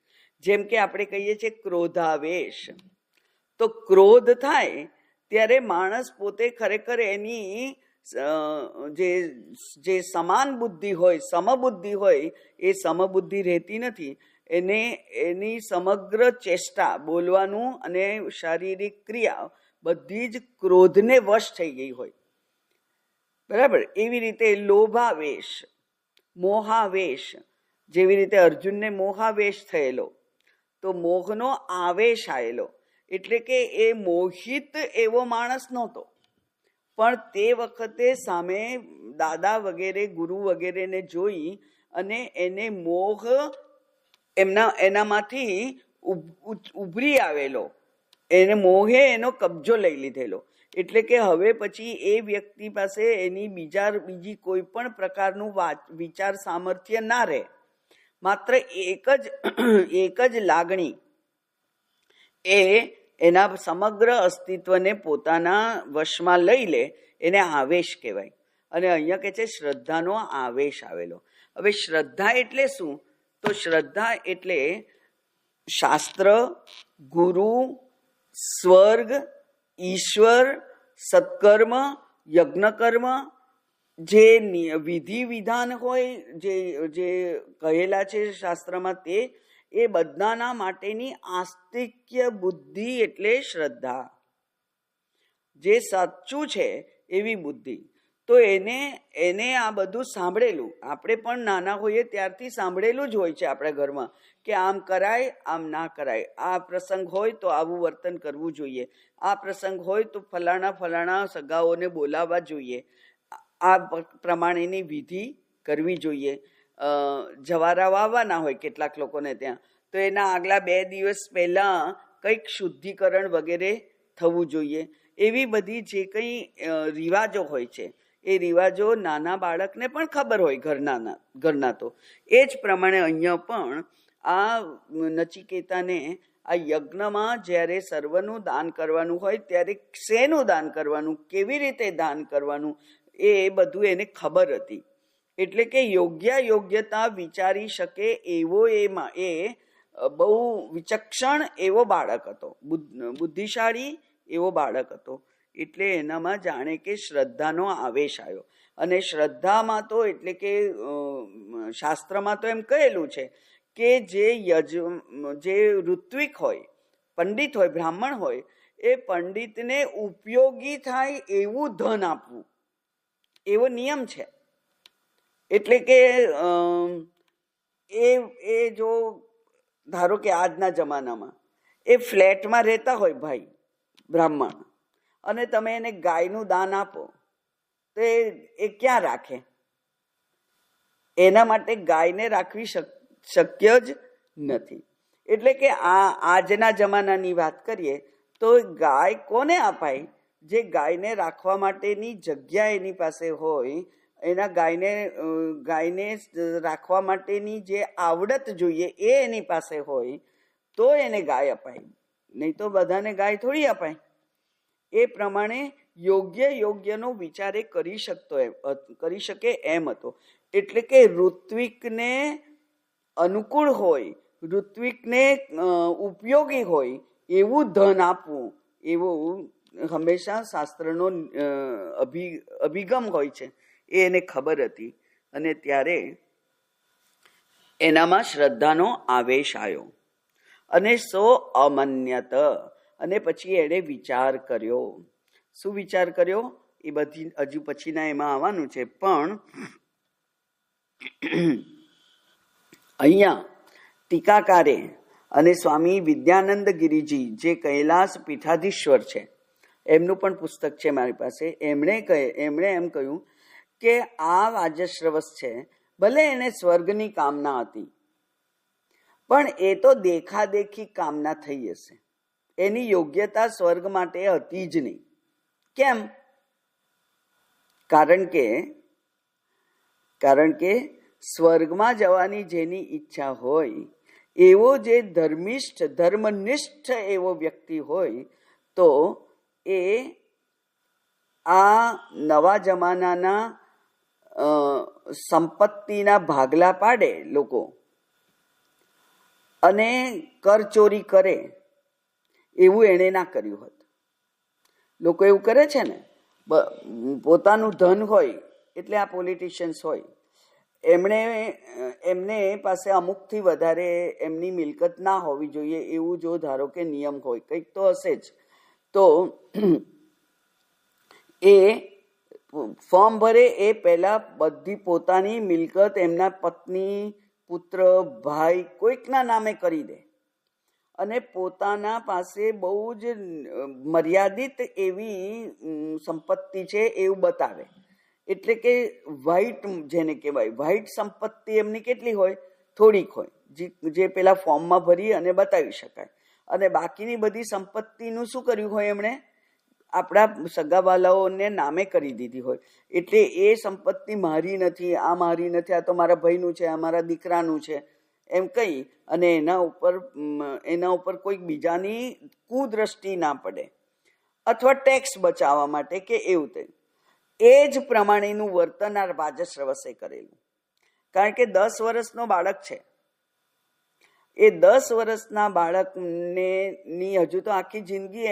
જેમ કે આપણે કહીએ છીએ ક્રોધાવેશ, તો ક્રોધ થાય ત્યારે માણસ પોતે ખરેખર એની જે સમાન બુદ્ધિ હોય, સમબુદ્ધિ હોય, એ સમબુદ્ધિ રહેતી નથી. એની સમગ્ર ચેષ્ટા, બોલવાનું અને શારીરિક ક્રિયા બધી જ ક્રોધને વશ થઈ ગઈ હોય. બરાબર, એવી રીતે લોભાવેશ, મોહાવેશ, જેવી રીતે અર્જુનને મોહાવેશ થયેલો, તો મોહનો આવેશ આવેલો. એટલે કે એ મોહિત એવો માણસ નહોતો, પણ તે વખતે સામે દાદા વગેરે, ગુરુ વગેરેને જોઈ અને એને મોહ એનામાંથી ઉભરી આવેલો, એને મોહે એનો કબજો લઈ લીધેલો. એટલે કે હવે પછી એ વ્યક્તિ પાસે એની બીજી કોઈ પણ પ્રકારનું વિચાર સામર્થ્ય ના રહે. માત્ર એક જ લાગણી એ એના સમગ્ર અસ્તિત્વને પોતાના વશમાં લઈ લે, એને આવેશ કહેવાય. અને અહીંયા કહે છે શ્રદ્ધાનો આવેશ આવેલો. હવે શ્રદ્ધા એટલે શું? તો શ્રદ્ધા એટલે શાસ્ત્ર, ગુરુ, સ્વર્ગ, ઈશ્વર, સત્કર્મ, યજ્ઞકર્મ, જે વિધિ વિધાન હોય, જે કહેલા છે શાસ્ત્રમાં, તે એ બધાના માટેની આસ્તિક્ય બુદ્ધિ એટલે શ્રદ્ધા, જે સાચું છે એવી બુદ્ધિ. તો એને આ બધું સાંભળેલું, આપણે પણ નાના હોઈએ ત્યારથી સાંભળેલું જ હોય છે આપણા ઘરમાં કે આમ કરાય, આમ ના કરાય, આ પ્રસંગ હોય તો આવું વર્તન કરવું જોઈએ, આ પ્રસંગ હોય તો ફલાણા સગાઓને બોલાવવા જોઈએ, આ પ્રમાણેની વિધિ કરવી જોઈએ. જવારા વાવવાના હોય કેટલાક લોકોને ત્યાં, તો એના આગલા 2 દિવસ પહેલાં કંઈક શુદ્ધિકરણ વગેરે થવું જોઈએ. એવી બધી જે કંઈ રિવાજો હોય છે એ રિવાજો નાના બાળકને પણ ખબર હોય ઘરના તો એ જ પ્રમાણે અહીંયા પણ આ નચિકેતાને આ યજ્ઞમાં જ્યારે સર્વનું દાન કરવાનું હોય ત્યારે શેનું દાન કરવાનું, કેવી રીતે દાન કરવાનું, એ બધું એને ખબર હતી. એટલે કે યોગ્યતા વિચારી શકે એવો એ બહુ વિચક્ષણ એવો બાળક હતો, બુદ્ધિશાળી એવો બાળક હતો. એટલે એનામાં જાણે કે શ્રદ્ધાનો આવેશ આવ્યો. અને શ્રદ્ધામાં તો એટલે કે શાસ્ત્રમાં તો એમ કહેલું છે કે જે ઋત્વિક હોય, પંડિત હોય, બ્રાહ્મણ હોય, એ પંડિતને ઉપયોગી થાય એવું ધન આપવું, એવો નિયમ છે. એટલે કે એ જો ધારો કે આજના જમાનામાં એ ફ્લેટમાં રહેતા હોય ભાઈ બ્રાહ્મણ, અને તમે એને ગાયનું દાન આપો તો એ ક્યાં રાખે? એના માટે ગાયને રાખવી શક્ય જ નથી. એટલે કે આજના જમાનાની વાત કરીએ તો ગાય કોને અપાય? જે ગાયને રાખવા માટેની જગ્યા એની પાસે હોય, એના ગાયને રાખવા માટેની જે આવડત જોઈએ એ એની પાસે હોય તો એને ગાય અપાય, નહીં તો બધાને ગાય થોડી અપાય. એ પ્રમાણે યોગ્યનો વિચાર એ કરી શકે એમ હતો. એટલે કે ઋત્વિકને અનુકૂળ હોય, ઋત્વિકને ઉપયોગી હોય એવું ધન આપવું, એવું હંમેશા શાસ્ત્રનો અભિગમ હોય છે. એ એને ખબર હતી અને ત્યારે એનામાં શ્રદ્ધાનો આવેશ આવ્યો. અને સો અમન્યત, અને પછી એણે વિચાર કર્યો. શું વિચાર કર્યો એ બધી હજુ પછીના એમાં આવવાનું છે. પણ અહીંયા ટીકાકારે અને સ્વામી વિદ્યાનંદ ગિરિજી જે કૈલાસ પીઠાધીશ્વર છે, એમનું પણ પુસ્તક છે મારી પાસે. એમણે એમ કહ્યું કે આ વાજશ્રવસ છે, ભલે એને સ્વર્ગની કામના હતી, પણ એ તો દેખાદેખી કામના થઈ હશે. એની યોગ્યતા સ્વર્ગ માટે હતી જ નહીં. કેમ? કારણ કે સ્વર્ગમાં જવાની જેની ઈચ્છા હોય, એવો જે ધર્મનિષ્ઠ એવો વ્યક્તિ હોય, તો એ આ નવા જમાનાના સંપત્તિના ભાગલા પાડે લોકો અને કરચોરી કરે, એવું એણે ના કર્યું હતું. લોકો એવું કરે છે ને, પોતાનું ધન હોય એટલે આ પોલિટિશિયન્સ હોય, એમને પાસે અમુકથી વધારે એમની મિલકત ના હોવી જોઈએ એવું જો ધારો કે નિયમ હોય, કંઈક તો હશે જ. તો એ ફોર્મ ભરે એ પહેલા બધી પોતાની મિલકત એમના પત્ની, પુત્ર, ભાઈ કોઈકના નામે કરી દે અને પોતાના પાસે બહુ જ મર્યાદિત એવી સંપત્તિ છે એવું બતાવે. એટલે કે વ્હાઇટ, જેને કહેવાય વ્હાઇટ સંપત્તિ એમની કેટલી હોય? થોડીક હોય, જે પેલા ફોર્મમાં ભરી અને બતાવી શકાય. અને બાકીની બધી સંપત્તિનું શું કર્યું હોય? એમણે આપણા સગાવાલાઓને નામે કરી દીધી હોય. એટલે એ સંપત્તિ મારી નથી, આ મારી નથી, આ તો મારા ભાઈનું છે, આ મારા દીકરાનું છે એમ કહી અને એના ઉપર કોઈક બીજાની કુદ્રષ્ટિ ના પડે, અથવા ટેક્સ બચાવવા માટે કે એવું થયું. એ જ પ્રમાણેનું વર્તન આ વાજશ્રવસે કરેલું. કારણ કે 10 વર્ષનો બાળક છે, એ 10 વર્ષના બાળકની હજુ તો આખી જિંદગી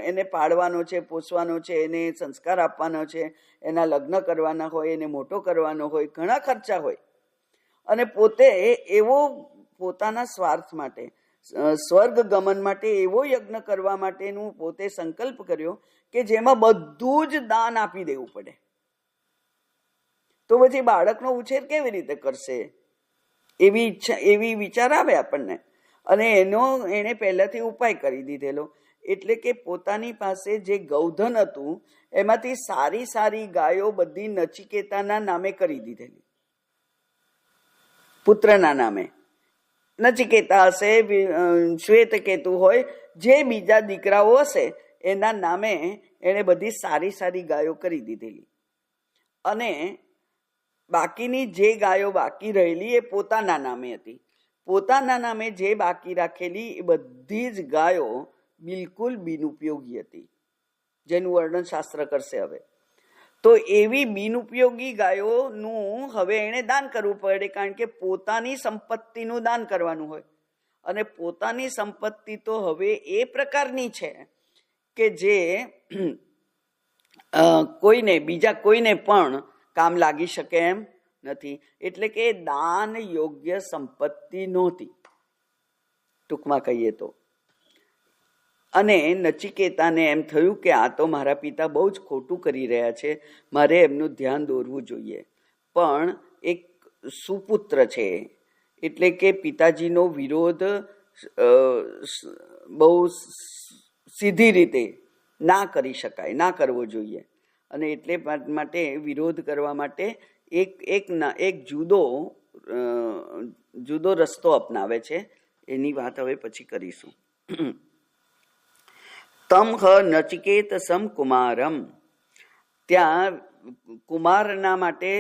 એને પાળવાનો છે, પોષવાનો છે, એને સંસ્કાર આપવાનો છે, એના લગ્ન કરવાના હોય, એને મોટો કરવાનો હોય, ઘણા ખર્ચા હોય. અને પોતે એવો પોતાના સ્વાર્થ માટે, સ્વર્ગ ગમન માટે એવો યજ્ઞ કરવા માટેનું પોતે સંકલ્પ કર્યો કે જેમાં બધું જ દાન આપી દેવું પડે. તો પછી બાળકનો ઉછેર કેવી રીતે કરશે? એવી ઈચ્છા, એવી વિચાર આવે આપણને. અને એણે પહેલાથી ઉપાય કરી દીધેલો. એટલે કે પોતાની પાસે જે ગૌધન હતું એમાંથી સારી સારી ગાયો બધી નચિકેતાના નામે કરી દીધેલી, પુત્રના નામે. નચિકેતા હશે, શ્વેતકેતુ હોય, જે બીજા દીકરાઓ હશે એના નામે એણે બધી સારી સારી ગાયો કરી દીધેલી. અને બાકીની જે ગાયો બાકી રહેલી એ પોતાના નામે હતી. પોતાના નામે જે બાકી રાખેલી એ બધી જ ગાયો બિલકુલ બિનઉપયોગી હતી, જેનું વર્ણન શાસ્ત્ર કરશે હવે. તો એવી બિનઉપયોગી ગાયોનું હવે એણે દાન કરવું પડે, કારણ કે પોતાની સંપત્તિનું દાન કરવાનું હોય. અને પોતાની સંપત્તિ તો હવે એ પ્રકારની છે કે જે કોઈને, બીજા કોઈને પણ કામ લાગી શકે એમ નથી. એટલે કે દાન યોગ્ય સંપત્તિ નહોતી, ટૂંકમાં કહીએ તો. અને નચિકેતાને એમ થયું કે આ તો મારા પિતા બહુ જ ખોટું કરી રહ્યા છે, મારે એમનું ધ્યાન દોરવું જોઈએ. પણ એક સુપુત્ર છે, એટલે કે પિતાજીનો વિરોધ બહુ સીધી રીતે ના કરી શકાય, ના કરવો જોઈએ. અને એટલે માટે વિરોધ કરવા માટે એક જુદો રસ્તો અપનાવે છે. એની વાત હવે પછી કરીશું. તમ હ નચિકેતસમ કુમારમ. ત્યાં કુમારના માટે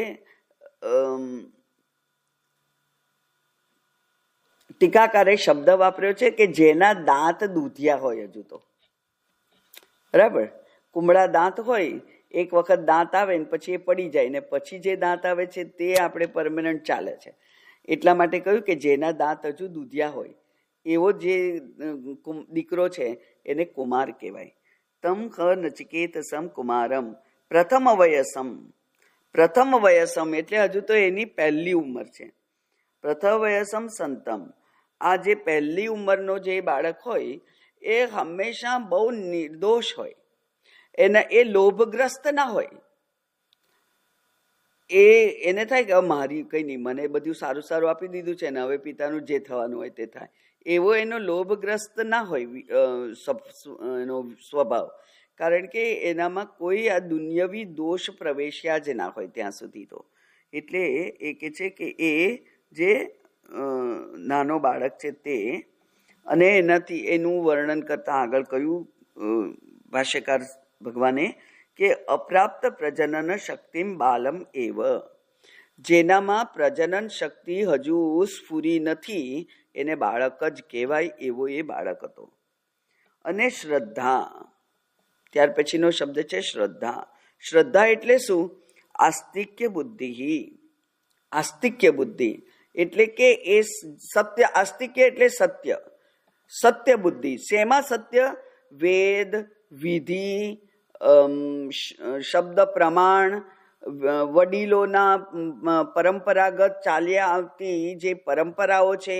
ટીકાકારે શબ્દ વાપર્યો છે કે જેના દાંત દૂધિયા હોય. હજુ તો બરાબર, કુમળા દાંત હોય, એક વખત દાંત આવે ને પછી એ પડી જાય, ને પછી જે દાંત આવે છે તે આપણે પરમેનન્ટ ચાલે છે. એટલા માટે કહ્યું કે જેના દાંત હજુ દૂધિયા હોય એવો જે દીકરો છે એને કુમાર કહેવાય. તમ હ નચિકેતસમ કુમારમ પ્રથમ વયસમ. પ્રથમ વયસમ એટલે હજુ તો એની પહેલી ઉંમર છે. પ્રથમ વયસમ સંતમ. આ જે પહેલી ઉંમરનો જે બાળક હોય એ હંમેશા બહુ નિર્દોષ હોય, એ લોભગ્રસ્ત ના હોય. એને થાય કે મારી કઈ નહીં, મને બધું સારું સારું આપી દીધું છે ને હવે પિતાનું જે થવાનું હોય તે થાય, એવો એનો લોભગ્રસ્ત ના હોય એનો સ્વભાવ. કારણ કે એનામાં કોઈ આ દુન્યવી દોષ પ્રવેશ્યા જ ના હોય ત્યાં સુધી તો. એટલે એ કે છે કે એ જે નાનો બાળક છે તે, અને એનાથી એનું વર્ણન કરતા આગળ કહ્યું ભાષ્યકાર ભગવાને કે અપ્રાપ્ત પ્રજનન શક્તિમ બાલમ એવ. જેનામાં પ્રજનન શક્તિ હજુ સ્ફુરી નથી એને બાળક જ કહેવાય, એવો એ બાળક હતો. અને શ્રદ્ધા, ત્યાર પછીનો શબ્દ છે શ્રદ્ધા. શ્રદ્ધા એટલે શું? આસ્તિક્ય બુદ્ધિ. આસ્તિક્ય બુદ્ધિ એટલે કે એ સત્ય, આસ્તિક્ય એટલે સત્ય, સત્ય બુદ્ધિ. શેમાં સત્ય? વેદ, વિધિ, શબ્દ પ્રમાણ, વડીલોના પરંપરાગત ચાલ્યા આવતી જે પરંપરાઓ છે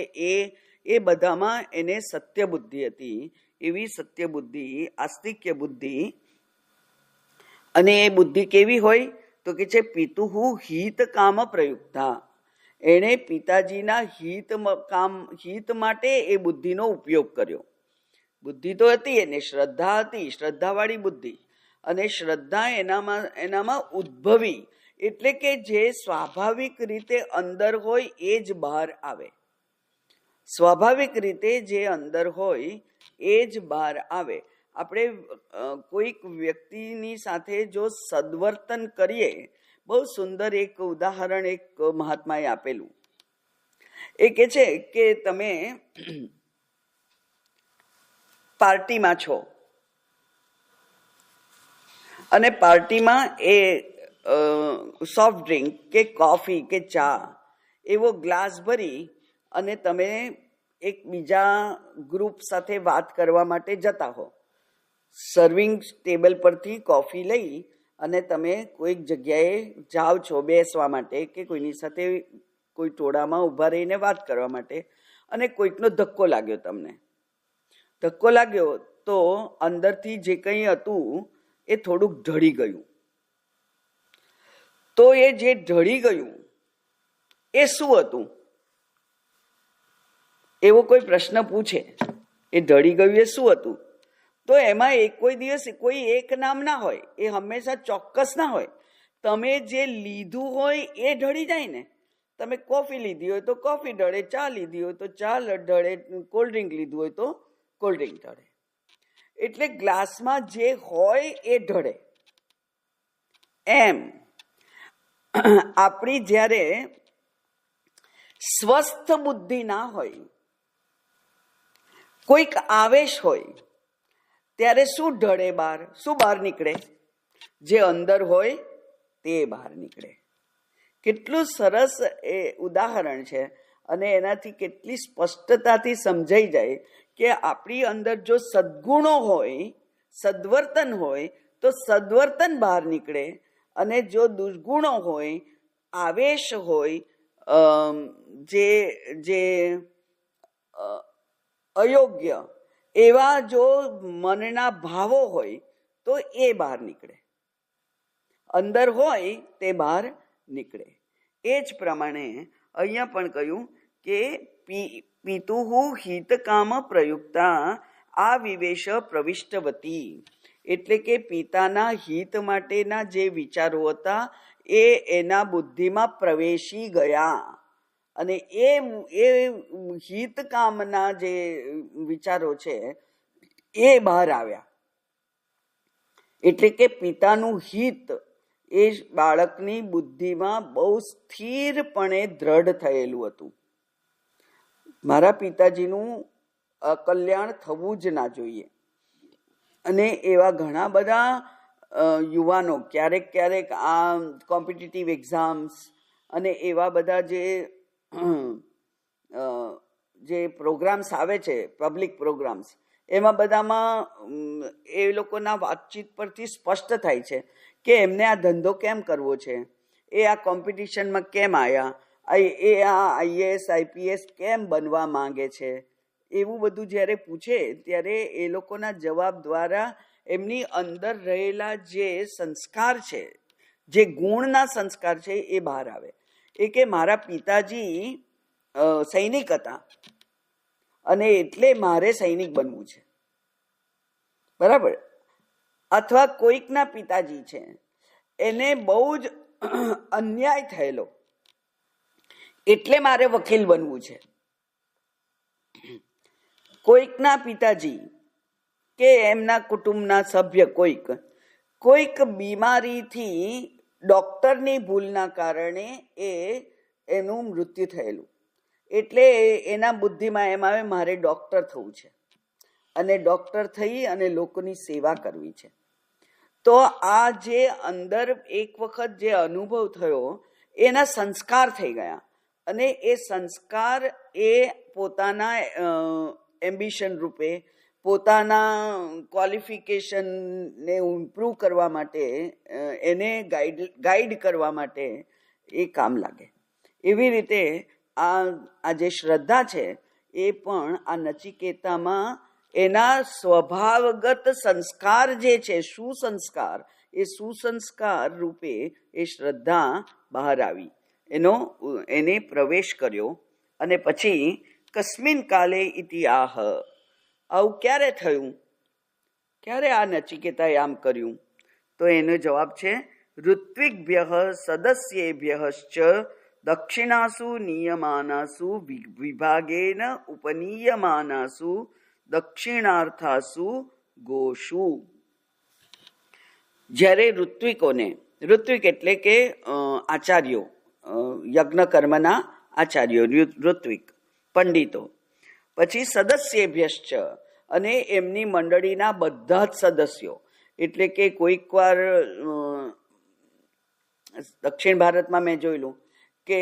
એ બધામાં એને સત્ય બુદ્ધિ હતી. એવી સત્ય બુદ્ધિ, આસ્તિક્ય બુદ્ધિ. અને એ બુદ્ધિ કેવી હોય? તો કે છે પિતુહુ હિત કામ પ્રયુક્તા. એણે પિતાજીના હિત માટે એ બુદ્ધિનો ઉપયોગ કર્યો. બુદ્ધિ તો હતી એને, શ્રદ્ધા હતી, શ્રદ્ધાવાળી બુદ્ધિ. અને શ્રદ્ધા એનામાં ઉદ્ભવી, એટલે કે જે સ્વાભાવિક રીતે અંદર હોય એ જ બહાર આવે. સ્વાભાવિક રીતે જે અંદર હોય એ જ બહાર આવે. આપણે કોઈક વ્યક્તિની સાથે જો સદવર્તન કરીએ, બહુ સુંદર એક ઉદાહરણ એક મહાત્માએ આપેલું. એ કે છે કે તમે પાર્ટીમાં છો અને પાર્ટીમાં એ સોફ્ટ ડ્રિંક કે કોફી કે ચા એવો ગ્લાસ ભરી અને તમે એક બીજા ગ્રુપ સાથે વાત કરવા માટે જતા હો. સર્વિંગ ટેબલ પરથી કોફી લઈ અને તમે કોઈક જગ્યાએ જાઓ છો બેસવા માટે કે કોઈની સાથે કોઈ ટોળામાં ઊભા રહીને વાત કરવા માટે, અને કોઈકનો ધક્કો લાગ્યો. તમને ધક્કો લાગ્યો તો અંદરથી જે કંઈ હતું એ થોડુંક ઢળી ગયું. તો એ જે ઢળી ગયું એ શું હતું? એવો કોઈ પ્રશ્ન પૂછે, એ ઢળી ગયું એ શું હતું? તો એમાં કોઈ દિવસ કોઈ એક નામ ના હોય, એ હંમેશા ચોક્કસ ના હોય. તમે જે લીધું હોય એ ઢળી જાય ને. તમે કોફી લીધી હોય તો કોફી ઢળે, ચા લીધી હોય તો ચા ઢળે, કોલ્ડ ડ્રિંક લીધું હોય તો કોલ્ડ ડ્રિંક ઢળે. એટલે ગ્લાસમાં જે હોય એ ઢળે. એમ આપણી જ્યારે સ્વસ્થ બુદ્ધિ ના હોય, કોઈક આવેશ હોય, ત્યારે શું ઢળે બહાર? શું બહાર નીકળે? જે અંદર હોય તે બહાર નીકળે. કેટલું સરસ એ ઉદાહરણ છે, અને એનાથી કેટલી સ્પષ્ટતાથી સમજાઈ જાય કે આપણી અંદર જો સદ્ગુણો હોય, સદ્વર્તન હોય તો સદ્વર્તન બહાર નીકળે, અને જો દુર્ગુણો હોય, આવેશ હોય, જે અયોગ્ય એવા જો મનના ભાવો હોય તો એ બહાર નીકળે. અંદર હોય તે બહાર નીકળે. એ જ પ્રમાણે અહીંયા પણ કહ્યું કે પિતુહુ હિતકામ પ્રયુક્તા આ વિવેશ પ્રવિષ્ટવતી, એટલે કે પિતાના હિત માટેના જે વિચારો હતા એ એના બુદ્ધિમાં પ્રવેશી ગયા, અને એ હિતકામના જે વિચારો છે એ બહાર આવ્યા. એટલે કે પિતાનું હિત એ બાળકની બુદ્ધિમાં બહુ સ્થિરપણે દ્રઢ થયેલું હતું. મારા પિતાજીનું કલ્યાણ થવું જ ના જોઈએ. અને એવા ઘણા બધા યુવાનો ક્યારેક ક્યારેક આ કોમ્પિટિટિવ એક્ઝામ્સ અને એવા બધા જે પ્રોગ્રામ્સ આવે છે, પબ્લિક પ્રોગ્રામ્સ, એમાં બધામાં એ લોકોના વાતચીત પરથી સ્પષ્ટ થાય છે કે એમને આ ધંધો કેમ કરવો છે, એ આ કોમ્પિટિશનમાં કેમ આવ્યા, એ આ આઈએએસ આઈપીએસ કેમ બનવા માંગે છે. એવું બધું જ્યારે પૂછે ત્યારે એ લોકોના જવાબ દ્વારા એમની અંદર રહેલા જે સંસ્કાર છે, જે ગુણના સંસ્કાર છે એ બહાર આવે. એ કે મારા પિતાજી સૈનિક હતા અને એટલે મારે સૈનિક બનવું છે, બરાબર. અથવા કોઈકના પિતાજી છે, એને બહુ જ અન્યાય થયેલો એટલે મારે વકીલ બનવું છે. કોઈકના પિતાજી કે એમના કુટુંબના સભ્ય કોઈક બીમારીથી ડોક્ટરની ભૂલના કારણે એનું મૃત્યુ થયેલું, એટલે એના બુદ્ધિમાં એમ આવે મારે ડોક્ટર થવું છે અને ડોક્ટર થઈ અને લોકોની સેવા કરવી છે. તો આ જે અંદર એક વખત જે અનુભવ થયો એના સંસ્કાર થઈ ગયા, અને એ સંસ્કાર એ પોતાના એમ્બિશન રૂપે, પોતાના ક્વોલિફિકેશનને ઇમ્પ્રૂવ કરવા માટે, એને ગાઈડ કરવા માટે એ કામ લાગે. એવી રીતે આ જે શ્રદ્ધા છે એ પણ આ નચિકેતામાં એના સ્વભાવગત સંસ્કાર જે છે, સુસંસ્કાર, એ સુસંસ્કાર રૂપે એ શ્રદ્ધા બહાર આવી, એને પ્રવેશ કર્યો. અને પછી કસ્મિન કાલે ઇતિ આહ, આવું ક્યારે થયું, ક્યારે આ નચિકેતાએ આમ કર્યું? તો એનો જવાબ છે ઋત્વિગ્ભ્ય સદસ્યેભ્યશ્ચ દક્ષિણાસુ નિયમાનાસુ વિભાગેન ઉપનીયમાનાસુ દક્ષિણાર્થાસુ ગોષુ. જ્યારે ઋત્વિક એટલે કે આચાર્યો, યજ્ઞ કર્મના આચાર્યો, ઋત્વિક પંડિતો, પછી સદસ્યેભ્યશ્ચ, અને એમની મંડળીના બધા જ સદસ્યો. એટલે કે કોઈક વાર દક્ષિણ ભારતમાં મેં જોયેલું કે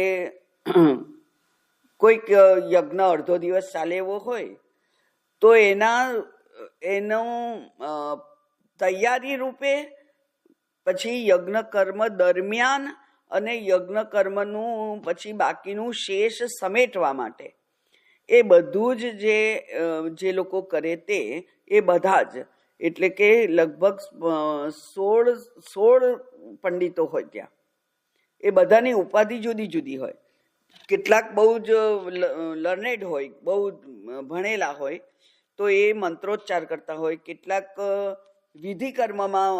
કોઈક યજ્ઞ અડધો દિવસ ચાલે એવો હોય તો એનો તૈયારી રૂપે, પછી યજ્ઞ કર્મ દરમિયાન અને યજ્ઞ કર્મનું પછી બાકીનું શેષ સમેટવા માટે એ બધું જ જે લોકો કરે એ બધા જ, એટલે કે લગભગ 16 પંડિતો હોય ત્યાં. એ બધાની ઉપાધિ જુદી જુદી હોય. કેટલાક બહુ જ લર્નેડ હોય, બહુ ભણેલા હોય તો એ મંત્રોચ્ચાર કરતા હોય, કેટલાક વિધિ કર્મમાં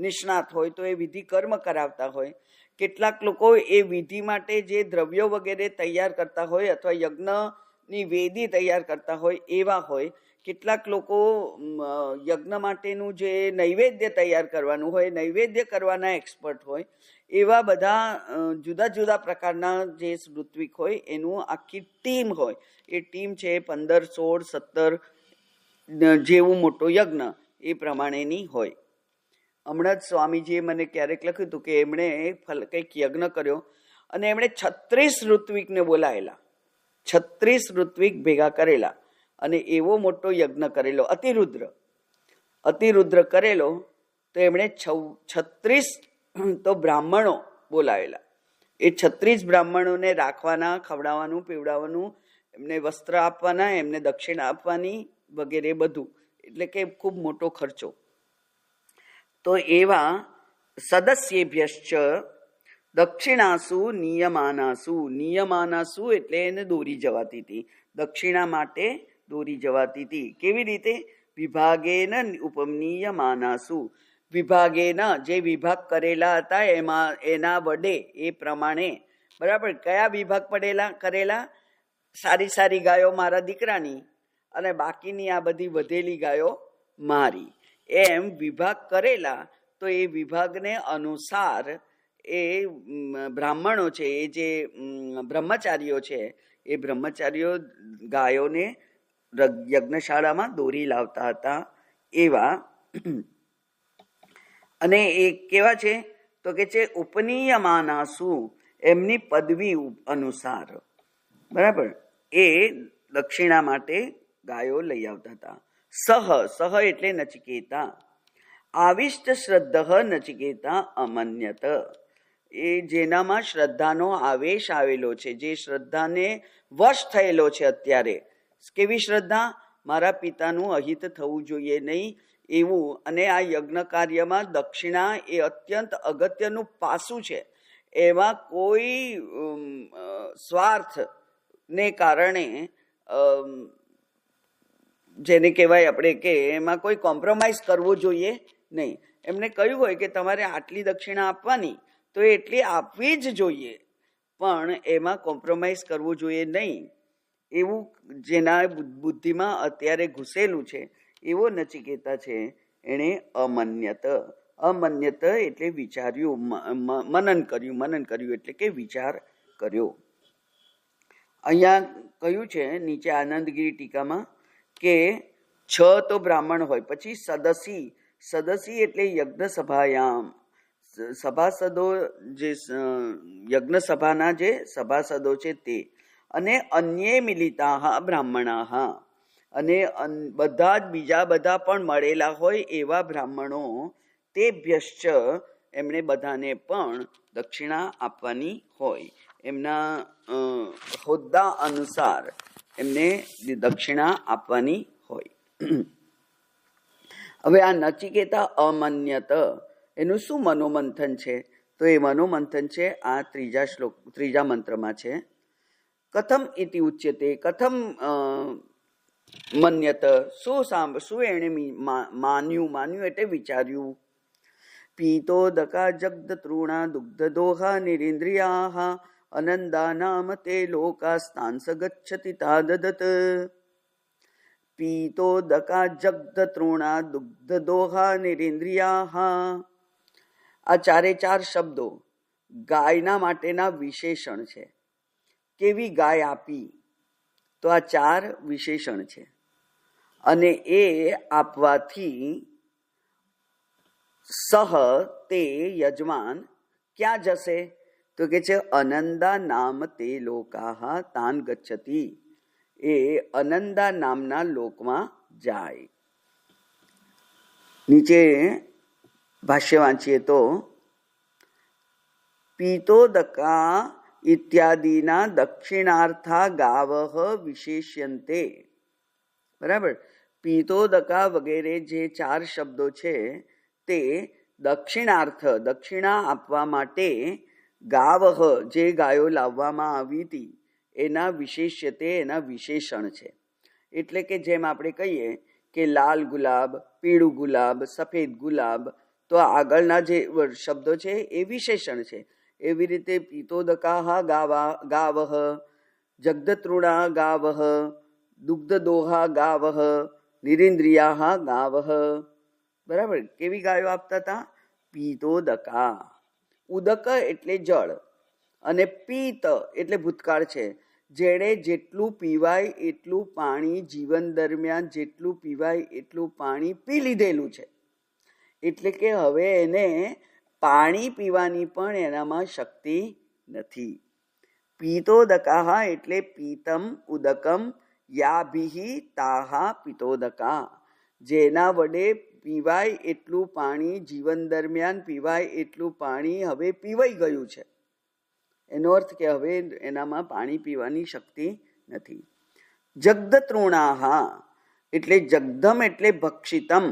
નિષ્ણાત હોય તો એ વિધિ કર્મ કરાવતા હોય, કેટલાક લોકો એ વિધિ માટે જે દ્રવ્યો વગેરે તૈયાર કરતા હોય અથવા યજ્ઞની વેદી તૈયાર કરતા હોય એવા હોય, કેટલાક લોકો યજ્ઞ માટેનું જે નૈવેદ્ય તૈયાર કરવાનું હોય, નૈવેદ્ય કરવાના એક્સપર્ટ હોય, એવા બધા જુદા જુદા પ્રકારના જે ઋત્વિક હોય એનું આખી ટીમ હોય. એ ટીમ છે 15, 16, 17 જેવું મોટો યજ્ઞ એ પ્રમાણેની હોય. હમણાં જ સ્વામીજીએ મને ક્યારેક લખ્યું હતું કે એમણે કંઈક યજ્ઞ કર્યો અને એમણે 36 ઋત્વિકને બોલાયેલા, 36 ઋત્વિક ભેગા કરેલા અને એવો મોટો યજ્ઞ કરેલો, અતિરુદ્ર કરેલો. તો એમણે 36 તો બ્રાહ્મણો બોલાવેલા. એ 36 બ્રાહ્મણોને રાખવાના, ખવડાવવાનું, પીવડાવવાનું, એમને વસ્ત્ર આપવાના, એમને દક્ષિણા આપવાની વગેરે બધું. એટલે કે ખૂબ મોટો ખર્ચો. તો એવા સદસ્યેભ્યશ્ચ દક્ષિણાસુ નિયમાનાસુ એટલે એને દોરી જવાતી હતી, દક્ષિણા માટે દોરી જવાતી હતી. કેવી રીતે? વિભાગેન ઉપનિયમાનાસુ, વિભાગેન જે વિભાગ કરેલા હતા એના વડે, એ પ્રમાણે. બરાબર? કયા વિભાગ કરેલા? સારી સારી ગાયો મારા દીકરાની અને બાકીની આ બધી વધેલી ગાયો મારી, એમ વિભાગ કરેલા. તો એ વિભાગને અનુસાર એ બ્રાહ્મણો છે, એ જે બ્રહ્મચારીઓ છે, એ બ્રહ્મચારીઓ ગાયોને યજ્ઞશાળામાં દોરી લાવતા હતા એવા. અને એ કેવા છે? તો કે છે ઉપનિયમાનાસુ, એમની પદવી અનુસાર. બરાબર? એ દક્ષિણા માટે ગાયો લઈ આવતા હતા. સહ એટલે નચિકેતા. આવિષ્ટ શ્રદ્ધ નચિકેતા અમન્યત, એ જેનામાં શ્રદ્ધાનો આવેશ આવેલો છે, જે શ્રદ્ધાને વશ થયેલો છે અત્યારે. કેવી શ્રદ્ધા? મારા પિતાનું અહિત થવું જોઈએ નહીં એવું. અને આ યજ્ઞ કાર્યમાં દક્ષિણા એ અત્યંત અગત્યનું પાસું છે. એમાં કોઈ સ્વાર્થ ને કારણે, જેને કહેવાય આપણે કે એમાં કોઈ કોમ્પ્રોમાઇઝ કરવો જોઈએ નહીં. એમને કહ્યું હોય કે તમારે આટલી દક્ષિણા આપવાની તો એટલી આપવી જ જોઈએ, પણ એમાં કોમ્પ્રોમાઇઝ કરવું જોઈએ નહીં, એવું જેના બુદ્ધિમાં અત્યારે ઘૂસેલું છે એવો નચિકેતા છે. એણે અમન્યત એટલે વિચાર્યું, મનન કર્યું એટલે કે વિચાર કર્યો. અહીંયા કહ્યું છે નીચે આનંદગીરી ટીકામાં કે 6 તો બ્રાહ્મણ હોય, પછી સદસી એટલે યજ્ઞ સભાયામ, સભાસદો, જે યજ્ઞ સભાના જે સભાસદો છે તે, અને અન્યે મિલિતા બ્રાહ્મણા, અને બધા જ બીજા બધા પણ મળેલા હોય એવા બ્રાહ્મણો, તેભ્યશ્ચ એમણે બધાને પણ દક્ષિણા આપવાની હોય. એમના હોદ્દા અનુસાર એમને દક્ષિણા આપવાની હોય. હવે આ નચિકેતા અમન્યત, એનું શું મનોમંથન છે? તો એ મનોમંથન છે આ ત્રીજા મંત્રમાં છે. કથમ ઇતિ ઉચ્યતે, કથમ મન્યત, શું એણે માન્યું એટલે વિચાર્યું. પીતોદકા જગ્ધ તૃણા દુગ્ધ દોહા નિરિન્દ્રિયા અનંદા નામ તે લોકાસ્તાંસ ગચ્છતિ તાદદત. પીતોદકા જગ્ધ તૃણા દુગ્ધ દોહા નિરિન્દ્રિયા, આ 4 શબ્દો ગાયના માટેના વિશેષણ છે. કેવી ગાય આપી? તો આ 4 વિશેષણ છે. અને એ આપવાથી સહ તે યજમાન ક્યાં જશે? તો કે છે અનંદા નામ તે લોકાહ તાન ગચ્છતિ, એ અનંદા નામના લોકમાં જાય. નીચે ભાષ્ય વાંચીએ તો પીતોદકા ઇત્યાદિના દક્ષિણાર્થા ગાવઃ વિશેષ્યંતે. બરાબર? પીતોદકા વગેરે જે 4 શબ્દો છે તે દક્ષિણાર્થ દક્ષિણા આપવા માટે ગાવહ જે ગાયો લાવવામાં આવી હતી એના વિશેષ્યતે એના વિશેષણ છે. એટલે કે જેમ આપણે કહીએ કે લાલ ગુલાબ, પીળું ગુલાબ, સફેદ ગુલાબ, તો આગળના જે શબ્દો છે એ વિશેષણ છે. એવી રીતે પીતોદકાહ ગાવહ, જગદતૃણા ગાવહ, દુગ્ધદોહા ગાવહ, નિરિન્દ્રિયા ગાવહ. બરાબર, કેવી ગાયો આપતા હતા? પીતોદકા. ઉદક એટલે જળ અને પીત એટલે ભૂતકાળ છે. જેણે જેટલું પીવાય એટલું પાણી જીવન દરમિયાન જેટલું પીવાય એટલું પાણી પી લીધેલું છે. એટલે કે હવે એને પાણી પીવાની પણ એનામાં શક્તિ નથી. પીતોદકા એટલે પીતમ ઉદકમ યાભિહિ તાહા પીતોદકા. જેના વડે પીવાય એટલું પાણી જીવન દરમિયાન પીવાય એટલું પાણી હવે પીવાઈ ગયું છે. એનો અર્થ કે હવે એનામાં પાણી પીવાની શક્તિ નથી. જગદતૃણાહા એટલે જગધમ એટલે ભક્ષિતમ,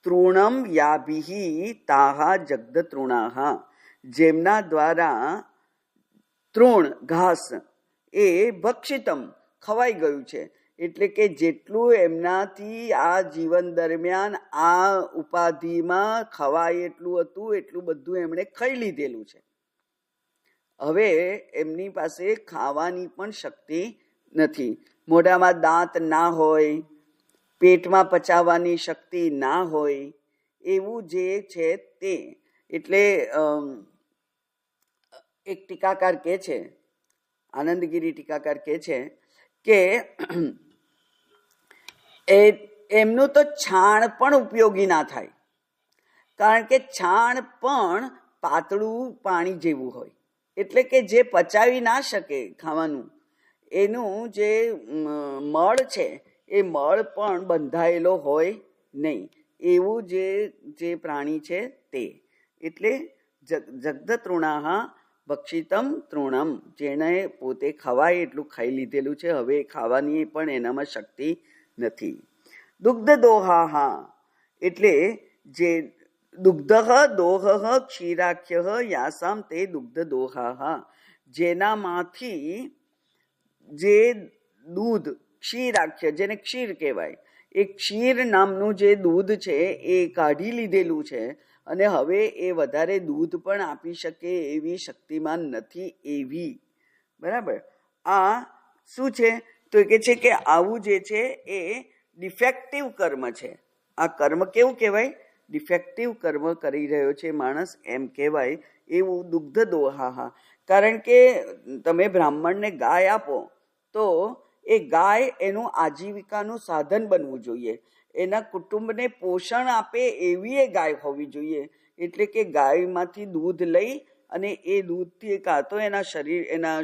તૃણમ યાભિહિ તાહા જગદતૃણાહા. જેમના દ્વારા તૃણ ઘાસ એ ભક્ષિતમ ખવાઈ ગયું છે. એટલે કે જેટલું એમનાથી આ જીવન દરમિયાન આ ઉપાધિમાં ખવાય એટલું હતું એટલું બધું એમણે ખાઈ લીધેલું છે. હવે એમની પાસે ખાવાની પણ શક્તિ નથી. મોઢામાં દાંત ના હોય, પેટમાં પચાવવાની શક્તિ ના હોય, એવું જે છે તે. એટલે એક ટીકાકાર કહે છે, આનંદગીરી ટીકાકાર કહે છે કે એમનું તો છાણ પણ ઉપયોગી ના થાય. કારણ કે છાણ પણ પાતળું પાણી જેવું હોય. એટલે કે જે પચાવી ના શકે ખાવાનું, એનું જે મળ છે એ મળ પણ બંધાયેલો હોય નહીં. એવું જે પ્રાણી છે તે. એટલે જગદતૃણાહા ભક્ષિતમ તૃણમ, જેણે પોતે ખવાય એટલું ખાઈ લીધેલું છે, હવે ખાવાની પણ એનામાં શક્તિ નથી. દુગ્ધદોહા એટલે જે દુગ્ધ દોહ ક્ષીરાખ્ય યાસામ તે દુગ્ધદોહા. જેનામાંથી જે દૂધ ક્ષીરાખ્ય, જેને ક્ષીર કહેવાય, એ ક્ષીર નામનું જે દૂધ છે એ કાઢી લીધેલું છે અને હવે એ વધારે દૂધ પણ આપી શકે એવી શક્તિમાન નથી એવી. બરાબર, આ શું છે? તો કે છે કે આવું જે છે એ ડિફેક્ટિવ કર્મ છે. આ કર્મ કેવું કહેવાય? ડિફેક્ટિવ કર્મ કરી રહ્યો છે માણસ એમ કહેવાય. એવું દુગ્ધ દોહા. કારણ કે તમે બ્રાહ્મણને ગાય આપો તો એ ગાય એનું આજીવિકાનું સાધન બનવું જોઈએ. એના કુટુંબને પોષણ આપે એવી એ ગાય હોવી જોઈએ. એટલે કે ગાયમાંથી દૂધ લઈ અને એ દૂધથી કાં તો એના શરીર એના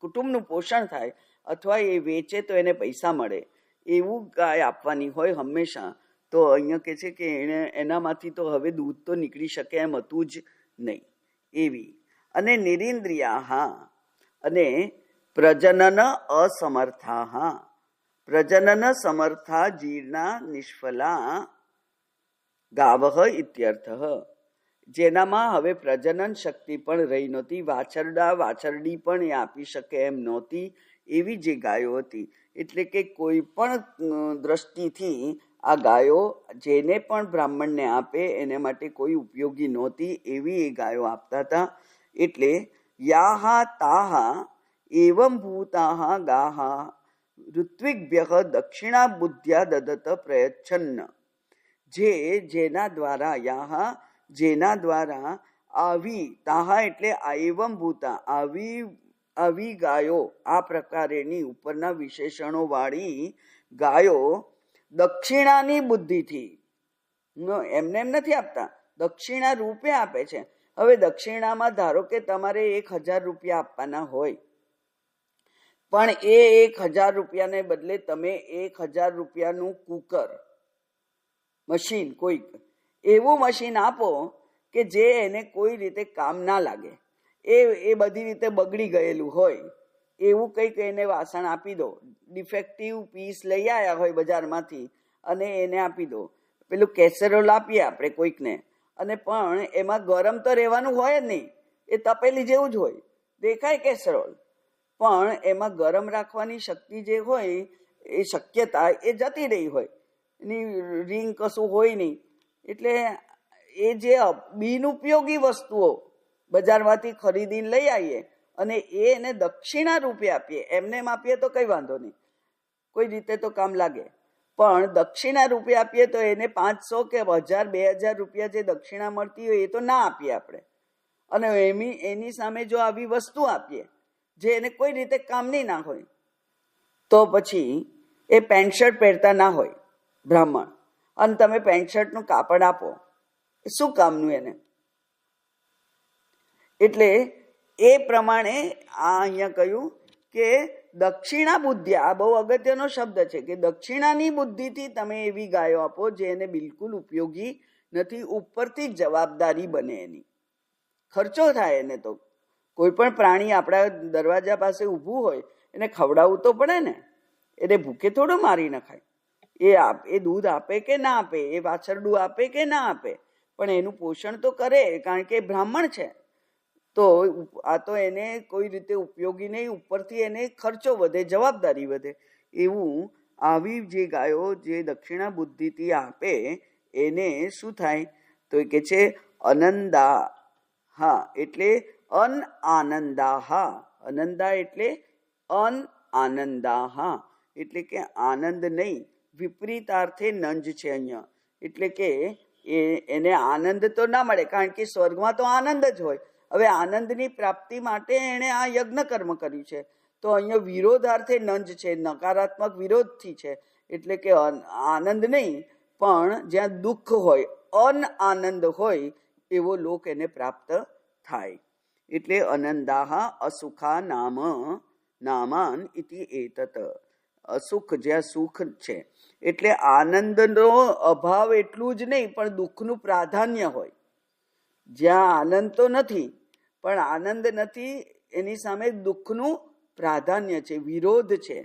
કુટુંબનું પોષણ થાય અથવા એ વેચે તો એને પૈસા મળે. એવું ગાય આપવાની હોય હંમેશા. તો અહીંયા કહે છે કે એનામાંથી તો હવે દૂધ તો નીકળી શકે એમ હતું જ નહીં એવી. અને નિરિન્દ્રિયા અને પ્રજનન અસમર્થા. પ્રજનન સમર્થા જીર્ણા નિષ્ફલા ગાવહ ઇત્યર્થ. જેનામાં હવે પ્રજનન શક્તિ પણ રહી નહોતી, વાછરડી પણ એ આપી શકે એમ નહોતી, એવી જે ગાયો હતી. એટલે કે કોઈ પણ દ્રષ્ટિથી આ ગાયો જેને પણ બ્રાહ્મણને આપે એને માટે કોઈ ઉપયોગી નહોતી એવી એ ગાયો આપતા હતા. એટલે યાહા તાહા એવં ભૂતાહા ગાહા ઋત્વિગ્ભ્યઃ દક્ષિણા બુદ્ધ્યા દદત પ્રયચ્છન્ન. જેના દ્વારા યાહા જેના દ્વારા આવી તાહા એટલે એવં ભૂતા આવી ગાયો, આ પ્રકારેની ઉપરના વિશેષણો વાળી ગાયો દક્ષિણાની બુદ્ધિથી, એમને એમ નથી આપતા, દક્ષિણા રૂપે આપે છે. હવે દક્ષિણામાં ધારો કે તમારે 1000 રૂપિયા આપવાના હોય, પણ એ 1000 રૂપિયાને બદલે તમે 1000 રૂપિયાનું કુકર મશીન, કોઈક એવું મશીન આપો કે જે એને કોઈ રીતે કામ ના લાગે, એ બધી રીતે બગડી ગયેલું હોય એવું કંઈક એને વાસણ આપી દો. ડિફેક્ટિવ પીસ લઈ આવ્યા હોય બજારમાંથી અને એને આપી દો. પેલું કેસેરોલ આપીએ આપણે કોઈકને, અને પણ એમાં ગરમ તો રહેવાનું હોય જ નહીં, એ તપેલી જેવું જ હોય, દેખાય કેસરોલ, પણ એમાં ગરમ રાખવાની શક્તિ જે હોય એ શક્યતા એ જતી રહી હોય, એની રીંગ કશું હોય નહીં. એટલે એ જે બિનઉપયોગી વસ્તુઓ બજારમાંથી ખરીદીને લઈ આવીએ અને એને દક્ષિણા રૂપે આપીએ, એમને એમ આપીએ તો કંઈ વાંધો નહીં, કોઈ રીતે તો કામ લાગે, પણ દક્ષિણા રૂપે આપીએ તો એને 500 કે 1000 2000 રૂપિયા જે દક્ષિણા મળતી હોય એ તો ના આપીએ આપણે. અને એની સામે જો આવી વસ્તુ આપીએ જે એને કોઈ રીતે કામની ના હોય, તો પછી એ પેન્ટ શર્ટ પહેરતા ના હોય બ્રાહ્મણ, અને તમે પેન્ટ શર્ટનું કાપડ આપો, શું કામનું એને? એટલે એ પ્રમાણે આ અહીંયા કહ્યું કે દક્ષિણા બુદ્ધિ, આ બહુ અગત્યનો શબ્દ છે કે દક્ષિણાની બુદ્ધિથી તમે એવી ગાયો આપો જે એને બિલકુલ ઉપયોગી નથી, ઉપરથી જ જવાબદારી બને, એની ખર્ચો થાય એને. તો કોઈ પણ પ્રાણી આપણા દરવાજા પાસે ઊભું હોય એને ખવડાવવું તો પડે ને, એને ભૂખે થોડું મારી નખાય. એ દૂધ આપે કે ના આપે, એ વાછરડું આપે કે ના આપે, પણ એનું પોષણ તો કરે, કારણ કે બ્રાહ્મણ છે. તો આ તો એને કોઈ રીતે ઉપયોગી નહીં, ઉપરથી એને ખર્ચો વધે, જવાબદારી વધે. એવું આવી જે ગાયો જે દક્ષિણા બુદ્ધિથી આપે એને શું થાય? તો એ કે છે અનંદા. હા, એટલે અન આનંદા. હા, અનંદા એટલે અન આનંદા. હા, એટલે કે આનંદ નહીં, વિપરીતાર્થે નંજ છે અહીંયા. એટલે કે એને આનંદ તો ના મળે, કારણ કે સ્વર્ગમાં તો આનંદ જ હોય. હવે આનંદની પ્રાપ્તિ માટે એણે આ યજ્ઞ કર્મ કર્યું છે, તો અહીંયા વિરોધાર્થે નંજ છે, નકારાત્મક વિરોધથી છે. એટલે કે આનંદ નહીં, પણ જ્યાં દુઃખ હોય, અન આનંદ હોય એવો લોક એને પ્રાપ્ત થાય. એટલે અનંદાહ અસુખા નામાન ઇતિ એતત. અસુખ જ્યાં સુખ છે, એટલે આનંદનો અભાવ એટલું જ નહીં, પણ દુઃખનું પ્રાધાન્ય હોય. જ્યાં આનંદ તો નથી, પણ આનંદ નથી, એની સામે દુઃખનું પ્રાધાન્ય છે, વિરોધ છે.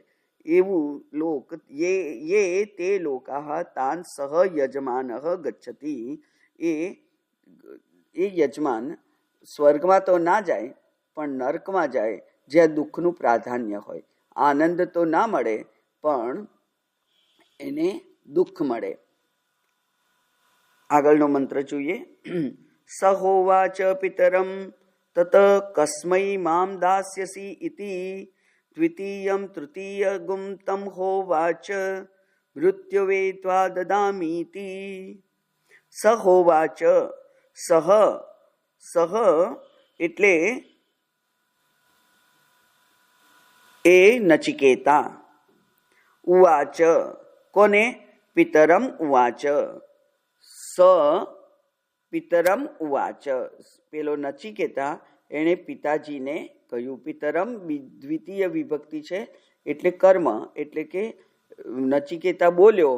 એવું લોક યે તે લોકાહ તાન સહ યજમાનઃ ગચ્છતિ. એ યજમાન સ્વર્ગમાં તો ના જાય, પણ નર્કમાં જાય, જ્યાં દુઃખનું પ્રાધાન્ય હોય. આનંદ તો ના મળે, પણ એને દુઃખ મળે. આગળનો મંત્ર જોઈએ. સહોવાચ પિતરમ તત કસ્મૈ મામ દાસ્યસી ઇતિ દ્વિતીયમ તૃતીયગુમ તમ હોવાચ મૃત્યુવે ત્વા દદામીતિ. સહોવાચ. સહ એટલે એ નચિકેતા. ઉવાચ કોને? પિતરમ ઉવાચ. પિતરમ ઉવાચ, પેલો નચિકેતા એણે પિતાજીને કહ્યું. પિતરમ દ્વિતીય વિભક્તિ છે, એટલે કર્મ, એટલે કે નચિકેતા બોલ્યો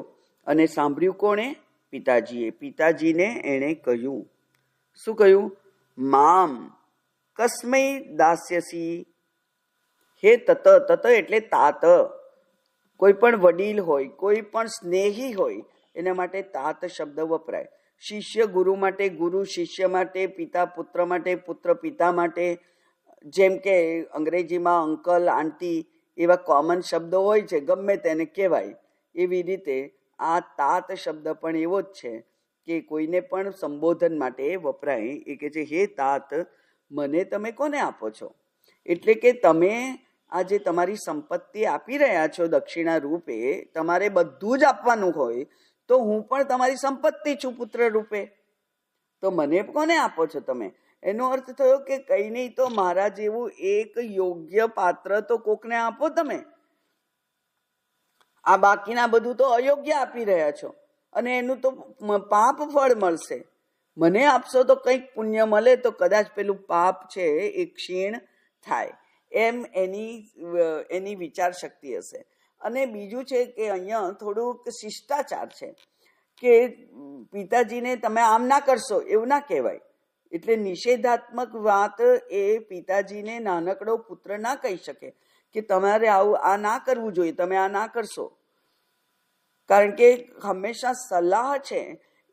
અને સાંભળ્યું કોણે? પિતાજીએ. પિતાજીને એણે કહ્યું. શું કહ્યું? મામ કસ્મૈ દાસ્યસી. હે તત. તત એટલે તાત. કોઈ પણ વડીલ હોય, કોઈ પણ સ્નેહી હોય, એના માટે તાત શબ્દ વપરાય. શિષ્ય ગુરુ માટે, ગુરુ શિષ્ય માટે, પિતા પુત્ર માટે, પુત્ર પિતા માટે. જેમ કે અંગ્રેજીમાં અંકલ, આંટી એવા કોમન શબ્દો હોય છે, ગમે તેને કહેવાય. એવી રીતે આ તાત શબ્દ પણ એવો જ છે કે કોઈને પણ સંબોધન માટે વપરાય. એ કે છે, હે તાત, મને તમે કોને આપો છો? એટલે કે તમે આ જે તમારી સંપત્તિ આપી રહ્યા છો દક્ષિણા રૂપે, તમારે બધું જ આપવાનું હોય, તો હું પણ તમારી સંપત્તિ છું પુત્ર રૂપે, તો મને કોને આપો છો તમે? એનો અર્થ થયો કે કંઈ નહીં તો મારા જેવું એક યોગ્ય પાત્ર તો કોકને આપો તમે. આ બાકીના બધું તો અયોગ્ય આપી રહ્યા છો, અને એનું તો પાપ ફળ મળશે. મને આપશો તો કંઈક પુણ્ય મળે, તો કદાચ પેલું પાપ છે એ ક્ષીણ થાય, એમ એની વિચાર શક્તિ હશે. અને બીજું છે કે અહીંયા થોડુંક શિષ્ટાચાર છે કે પિતાજીને તમે આમ ના કરશો એવું ના કહેવાય. એટલે નિષેધાત્મક વાત એ પિતાજીને નાનકડો પુત્ર ના કહી શકે કે તમારે આવું આ ના કરવું જોઈએ, તમે આ ના કરશો. કારણ કે હંમેશા સલાહ છે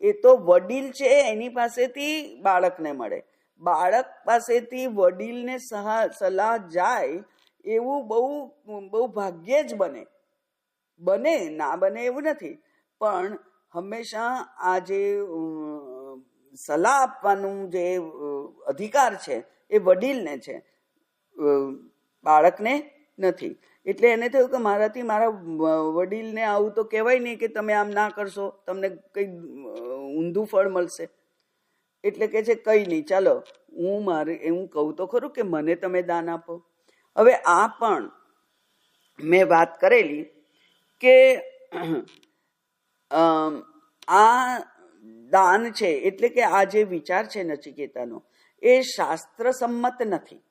એ તો વડીલ છે એની પાસેથી બાળકને મળે, બાળક પાસેથી વડીલને સલાહ જાય એવું બહુ ભાગ્યે જ બને, ના બને એવું નથી. પણ હંમેશા આ જે સલાહ આપવાનું જે અધિકાર છે એ વડીલને છે, બાળકને નથી. એટલે એને થયું કે મારાથી મારા વડીલને આવું તો કહેવાય નહીં કે તમે આમ ના કરશો તમને કંઈ ઊંધું ફળ મળશે. એટલે કે છે કંઈ નહીં, ચાલો હું કહું તો ખરું કે મને તમે દાન આપો. હવે આ પણ મેં વાત કરેલી કે આ દાન છે એટલે કે આ જે વિચાર છે નચિકેતાનો એ શાસ્ત્ર સંમત નથી,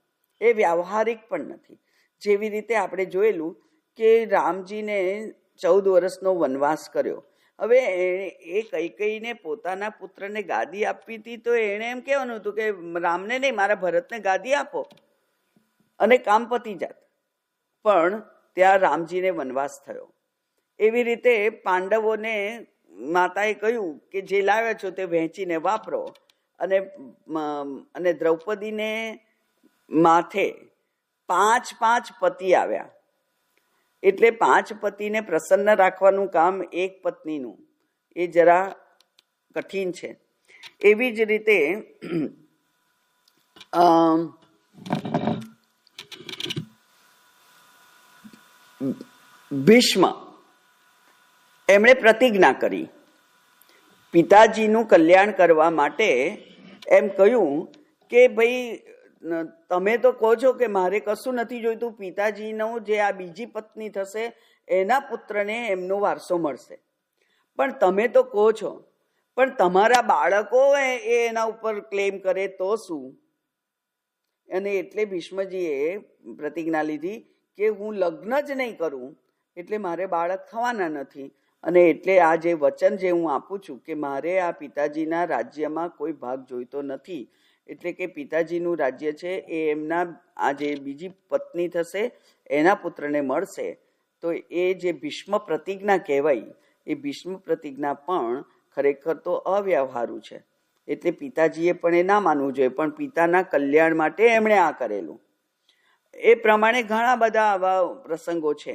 એ વ્યવહારિક પણ નથી. જેવી રીતે આપણે જોયેલું કે રામજીને 14 વર્ષનો વનવાસ કર્યો. હવે એ કૈકેયીને પોતાના પુત્રને ગાદી આપવી હતી તો એણે એમ કહેવાનું હતું કે રામને નહીં, મારા ભરતને ગાદી આપો અને કામ પતી જાત. પણ ત્યાં રામજીને વનવાસ થયો. એવી રીતે પાંડવોને માતાએ કહ્યું કે જે લાવ્યા છો તે વહેંચીને વાપરો, અને દ્રૌપદીને માથે 5 પતિ આવ્યા. એટલે 5 પતિને પ્રસન્ન રાખવાનું કામ એક પત્નીનું એ જરા કઠિન છે. એવી જ રીતે ભીષ્મ, એમણે પ્રતિજ્ઞા કરી પિતાજીનું કલ્યાણ કરવા માટે. એમ કહ્યું કે ભાઈ તમે તો કહો છો કે મારે કશું નથી જોઈતું, પિતાજીનો જે આ બીજી પત્ની થશે એના પુત્રને એમનો વારસો મળશે. પણ તમે તો કહો છો, પણ તમારા બાળકો એના ઉપર ક્લેમ કરે તો શું? અને એટલે ભીષ્મજીએ પ્રતિજ્ઞા લીધી કે હું લગ્ન જ નહીં કરું એટલે મારે બાળક થવાના નથી. અને એટલે આ જે વચન જે હું આપું છું કે મારે આ પિતાજીના રાજ્યમાં કોઈ ભાગ જોઈતો નથી, એટલે કે પિતાજીનું રાજ્ય છે એ એમના આ જે બીજી પત્ની થશે એના પુત્રને મળશે. તો એ જે ભીષ્મ પ્રતિજ્ઞા કહેવાય, એ ભીષ્મ પ્રતિજ્ઞા પણ ખરેખર તો અવ્યવહારુ છે. એટલે પિતાજીએ પણ એ ના માનવું જોઈએ, પણ પિતાના કલ્યાણ માટે એમણે આ કરેલું. એ પ્રમાણે ઘણા બધા આવા પ્રસંગો છે.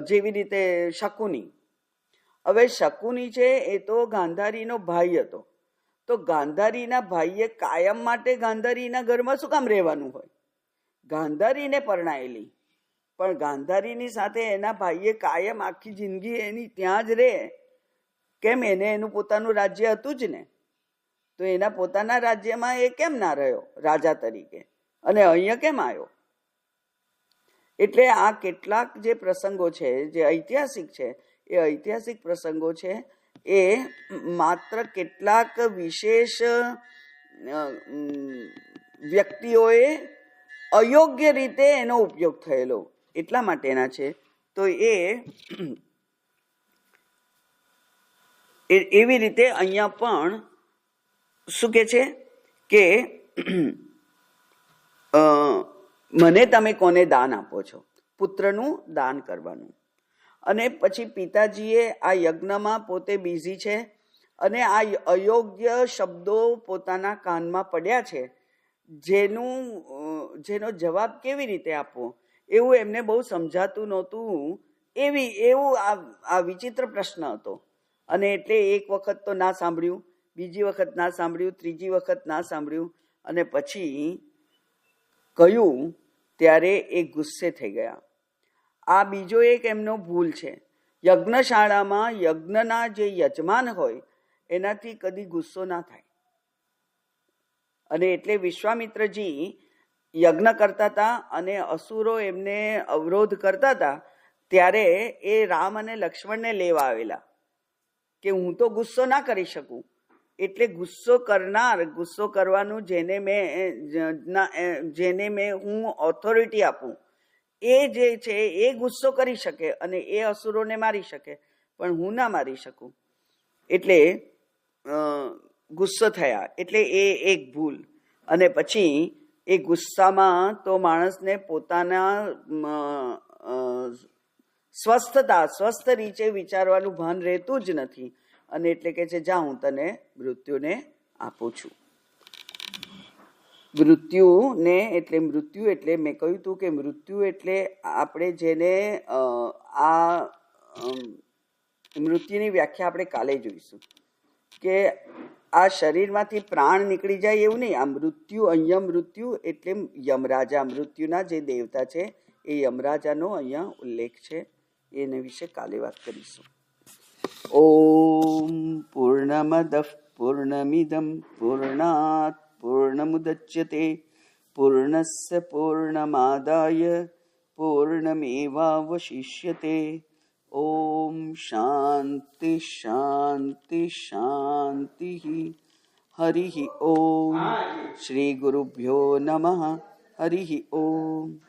જેવી રીતે શકુની. હવે શકુની છે એ તો ગાંધારીનો ભાઈ હતો. તો ગાંધારીના ભાઈએ કાયમ માટે ગાંધારીના ઘરમાં શું કામ રહેવાનું હોય? ગાંધારીને પરણાયેલી, પણ ગાંધારીની સાથે એના ભાઈએ કાયમ આખી જિંદગી એની ત્યાં જ રહે. કેમ? એને એનું પોતાનું રાજ્ય હતું જ ને. તો એના પોતાના રાજ્યમાં એ કેમ ના રહ્યો રાજા તરીકે, અને અહીંયા કેમ આવ્યો? એટલે આ કેટલાક જે પ્રસંગો છે જે ઐતિહાસિક છે, એ ઐતિહાસિક પ્રસંગો છે એ માત્ર કેટલાક વિશેષ વ્યક્તિઓએ અયોગ્ય રીતે એનો ઉપયોગ થયેલો એટલા માટેના છે. તો એવી રીતે અહીંયા પણ શું કે છે કે મને તમે કોને દાન આપો છો? પુત્રનું દાન કરવાનું. અને પછી પિતાજીએ આ યજ્ઞમાં પોતે બિઝી છે અને આ અયોગ્ય શબ્દો પોતાના કાનમાં પડ્યા છે, જેનો જવાબ કેવી રીતે આપવો એવું એમને બહુ સમજાતું નહોતું. એવું આ વિચિત્ર પ્રશ્ન હતો. અને એટલે એક વખત તો ના સાંભળ્યું, બીજી વખત ના સાંભળ્યું, ત્રીજી વખત ના સાંભળ્યું, અને પછી કહ્યું ત્યારે એ ગુસ્સે થઈ ગયા. આ બીજો એક એમનો ભૂલ છે. યજ્ઞશાળામાં યજ્ઞના જે યજમાન હોય એનાથી કદી ગુસ્સો ના થાય. અને એટલે વિશ્વામિત્રજી યજ્ઞ કરતા હતા અને અસુરો એમને અવરોધ કરતા હતા, ત્યારે એ રામ અને લક્ષ્મણને લેવા આવેલા કે હું તો ગુસ્સો ના કરી શકું. એટલે ગુસ્સો કરવાનું જેને મેં હું ઓથોરિટી આપું, એ જે છે એ ગુસ્સો કરી શકે અને એ અસુરોને મારી શકે, પણ હું ના મારી શકું. એટલે ગુસ્સો થયા. એટલે એ એક ભૂલ. અને પછી એ ગુસ્સામાં તો માણસને પોતાના સ્વસ્થ રીતે વિચારવાનું ભાન રહેતું જ નથી. અને એટલે કે છે જા હું તને મૃત્યુને આપું છું. મૃત્યુને એટલે મૃત્યુ એટલે મેં કહ્યું હતું કે મૃત્યુ એટલે આપણે જેને મૃત્યુની વ્યાખ્યા આપણે કાલે જોઈશું કે આ શરીરમાંથી પ્રાણ નીકળી જાય એવું નહીં. આ મૃત્યુ, અહીંયા મૃત્યુ એટલે યમરાજા, મૃત્યુના જે દેવતા છે એ યમરાજાનો અહીંયા ઉલ્લેખ છે. એને વિશે કાલે વાત કરીશું. ઓમ પૂર્ણમદ પૂર્ણમિદમ પૂર્ણાત પૂર્ણમુદચ્યતે પૂર્ણસ્ય પૂર્ણમાદાય પૂર્ણમેવાવશિષ્યતે. ઓમ શાંતિ શાંતિ શાંતિ. હરિ ઓમ. શ્રી ગુરુભ્યો નમઃ. હરિ ઓમ.